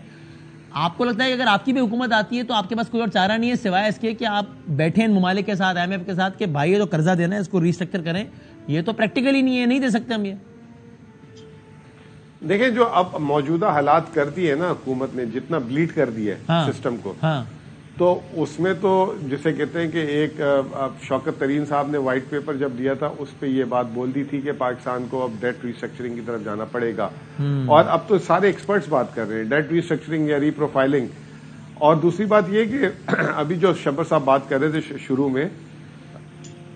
آپ کو لگتا ہے کہ اگر آپ کی بھی حکومت آتی ہے تو آپ کے پاس کوئی اور چارہ نہیں ہے سوائے اس کے کہ آپ بیٹھیں ان ممالک کے ساتھ, آئی ایم ایف کے ساتھ, کہ بھائی یہ جو قرضہ دینا ہے اس کو ریسٹرکچر کریں. یہ تو پریکٹیکلی نہیں ہے, نہیں دے سکتے ہم. یہ دیکھیں جو اب موجودہ حالات کرتی ہے نا حکومت نے, جتنا بلیڈ کر دیا ہے سسٹم کو, تو اس میں تو جسے کہتے ہیں کہ ایک شوکت ترین صاحب نے وائٹ پیپر جب دیا تھا اس پہ یہ بات بول دی تھی کہ پاکستان کو اب ڈیٹ ریسٹرکچرنگ کی طرف جانا پڑے گا, اور اب تو سارے ایکسپرٹس بات کر رہے ہیں ڈیٹ ریسٹرکچرنگ یا ری پروفائلنگ. اور دوسری بات یہ کہ ابھی جو شبر صاحب بات کر رہے تھے شروع میں,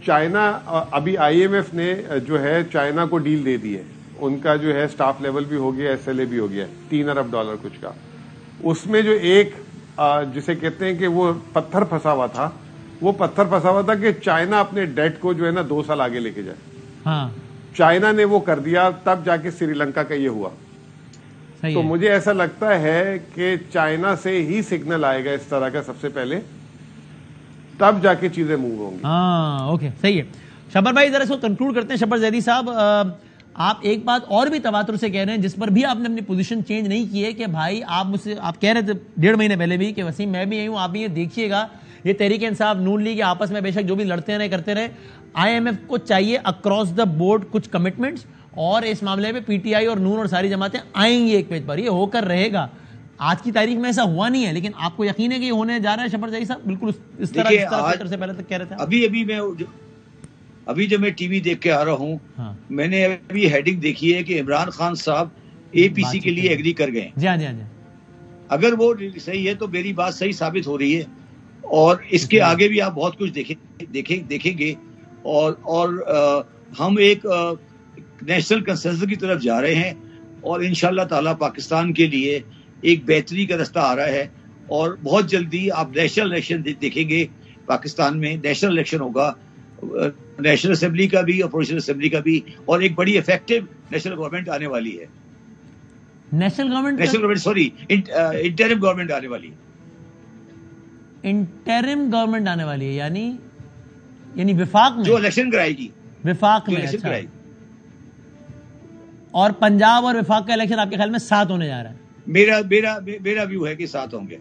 چائنا, ابھی آئی ایم ایف نے جو ہے چائنا کو ڈیل دے دی ہے, ان کا جو ہے سٹاف لیول بھی ہو گیا, ایس ایل اے بھی ہو گیا, 3 ارب ڈالر کچھ کا. اس میں جو ایک جسے کہتے ہیں کہ وہ پتھر پھنسا ہوا تھا, وہ پتھر پھنسا ہوا تھا کہ چائنا اپنے ڈیٹ کو جو ہے نا 2 سال آگے لے کے جائے. چائنا نے وہ کر دیا, تب جا کے سری لنکا کا یہ ہوا. تو مجھے ایسا لگتا ہے کہ چائنا سے ہی سگنل آئے گا اس طرح کا سب سے پہلے, تب جا کے چیزیں موو ہوں گی. اوکے صحیح ہے. شبر بھائی ذرا اس کو کنکلوڈ کرتے ہیں. شبر زیدی صاحب, آپ ایک بات اور بھی تواتر سے کہہ رہے ہیں جس پر بھی آپ نے اپنی پوزیشن چینج نہیں کی ہے کہ بھائی آپ مجھ سے آپ کہہ رہے تھے 1.5 مہینے پہلے بھی کہ وسیم میں بھی یہی ہوں, آپ بھی یہ دیکھیے گا یہ تحریک انصاف نون لیگ آپس میں بے شک جو بھی لڑتے رہے کرتے رہے, آئی ایم ایف کو چاہیے اکراس دا بورڈ کچھ کمٹمنٹس, اور اس معاملے میں پی ٹی آئی اور نون اور ساری جماعتیں آئیں گی ایک پیج پر, یہ ہو کر رہے گا. آج کی تاریخ میں ایسا ہوا نہیں ہے, لیکن آپ کو یقین ہے کہ یہ ہونے جا رہا ہے. شبر زیدی صاحب بالکل اس طرح سے پہلے تک کہہ رہے تھے. ابھی جب میں ٹی وی دیکھ کے آ رہا ہوں, میں نے ابھی ہیڈنگ دیکھی ہے کہ عمران خان صاحب اے پی سی کے لیے ایگری کر گئے. جی ہاں. اگر وہ صحیح ہے تو میری بات صحیح ثابت ہو رہی ہے, اور اس کے آگے بھی آپ بہت کچھ دیکھیں گے, اور ہم ایک نیشنل کنسنسس کی طرف جا رہے ہیں, اور انشاءاللہ تعالی پاکستان کے لیے ایک بہتری کا رستہ آ رہا ہے. اور بہت جلدی آپ نیشنل الیکشن دیکھیں گے, پاکستان میں نیشنل الیکشن ہوگا, نیشنل اسمبلی کا بھی, اپوزیشن اسمبلی کا بھی, اور ایک بڑی افیکٹو نیشنل گورنمنٹ آنے والی ہے. National government sorry interim government آنے والی ہے. انٹرم گورنمنٹ آنے والی ہے یعنی وفاق میں جو الیکشن کرائے گی, وفاق میں. اچھا. اور پنجاب اور وفاق کا الیکشن آپ کے خیال میں 7 ہونے جا رہا ہے؟ میرا ویو ہے کہ 7 ہوں گے,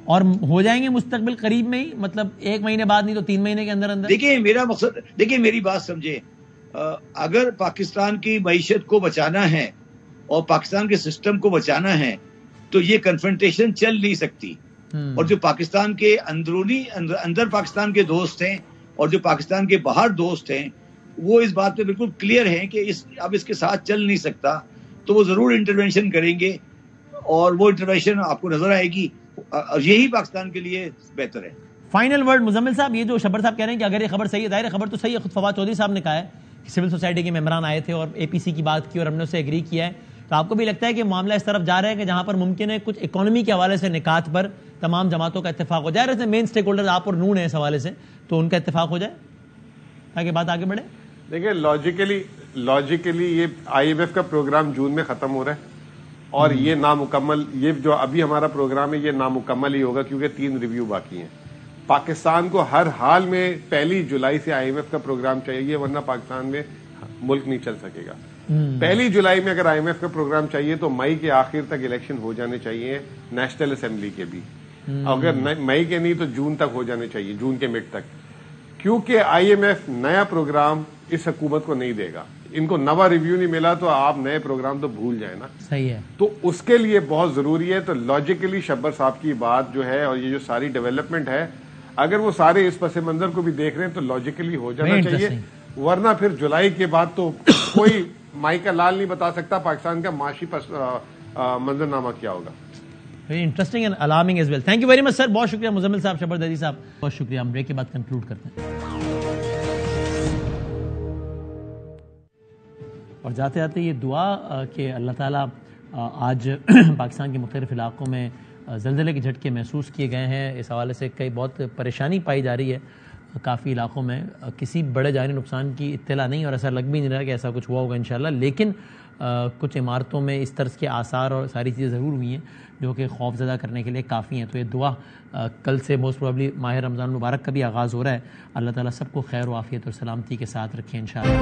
اور ہو جائیں گے مستقبل قریب میں ہی, مطلب 1 مہینے بعد نہیں تو 3 مہینے کے اندر. دیکھیں میرا مقصد, دیکھیں میری بات سمجھے, اگر پاکستان کی معیشت کو بچانا ہے اور پاکستان کے سسٹم کو بچانا ہے تو یہ کنفرنٹیشن چل نہیں سکتی. اور جو پاکستان کے اندر پاکستان کے دوست ہیں اور جو پاکستان کے باہر دوست ہیں, وہ اس بات پہ بالکل کلیئر ہیں کہ اب اس کے ساتھ چل نہیں سکتا, تو وہ ضرور انٹرونشن کریں گے, اور وہ انٹرونشن آپ کو نظر آئے گی, اور یہی پاکستان کے لیے بہتر ہے. فائنل ورڈ مزمل صاحب, یہ جو شبر صاحب کہہ رہے ہیں کہ اگر یہ خبر صحیح ہے, ظاہر خبر تو صحیح ہے, خود فواد چودھری صاحب نے کہا ہے کہ سول سوسائٹی کے ممبران آئے تھے اور اے پی سی کی بات کی اور ہم نے اسے ایگری کیا ہے, تو آپ کو بھی لگتا ہے کہ معاملہ اس طرف جا رہا ہے کہ جہاں پر ممکن ہے کچھ اکانومی کے حوالے سے نکات پر تمام جماعتوں کا اتفاق ہو جائے, جیسے مین اسٹیک ہولڈر آپ اور نون ہیں اس حوالے سے, تو ان کا اتفاق ہو جائے تاکہ بات آگے بڑھے؟ دیکھیں لاجیکلی یہ آئی ایم ایف کا پروگرام جون میں ختم ہو رہا ہے, اور یہ نامکمل, یہ جو ابھی ہمارا پروگرام ہے یہ نامکمل ہی ہوگا کیونکہ 3 ریویو باقی ہیں. پاکستان کو ہر حال میں 1 جولائی سے آئی ایم ایف کا پروگرام چاہیے, ورنہ پاکستان میں ملک نہیں چل سکے گا. 1 جولائی میں اگر IMF کا پروگرام چاہیے تو مئی کے آخر تک الیکشن ہو جانے چاہیے نیشنل اسمبلی کے بھی، اگر مئی کے نہیں تو جون تک ہو جانے چاہیے، جون کے مڈ تک، کیونکہ IMF نیا پروگرام اس حکومت کو نہیں دے گا. ان کو نوا ریویو نہیں ملا تو آپ نئے پروگرام تو بھول جائیں نا. صحیح ہے. تو اس کے لیے بہت ضروری ہے. تو لاجیکلی شبر صاحب کی بات جو ہے اور یہ جو ساری ڈیولپمنٹ ہے، اگر وہ سارے اس پس منظر کو بھی دیکھ رہے ہیں تو لاجیکلی ہو جانا چاہیے، ورنہ پھر جولائی کے بعد تو کوئی مائی کا لال نہیں بتا سکتا پاکستان کا معاشی منظرنامہ کیا ہوگا. Very interesting and alarming as well. Thank you very much sir. بہت شکریہ مزمل صاحب، شبر دردی صاحب، بہت شکریہ. ہم بریک کے بعد کنکلوڈ کرتے ہیں. اور جاتے جاتے یہ دعا کہ اللہ تعالیٰ آج پاکستان کے مختلف علاقوں میں زلزلے کے جھٹکے محسوس کیے گئے ہیں. اس حوالے سے کئی بہت پریشانی پائی جا رہی ہے کافی علاقوں میں. کسی بڑے جانی نقصان کی اطلاع نہیں اور ایسا لگ بھی نہیں رہا کہ ایسا کچھ ہوا ہوگا انشاءاللہ، لیکن کچھ عمارتوں میں اس طرز کے آثار اور ساری چیزیں ضرور ہوئی ہیں جو کہ خوف زدہ کرنے کے لیے کافی ہیں. تو یہ دعا کل سے موسٹ پروبیبلی ماہ رمضان مبارک کا بھی آغاز ہو رہا ہے. اللہ تعالیٰ سب کو خیر و عافیت اور سلامتی کے ساتھ رکھیں انشاءاللہ.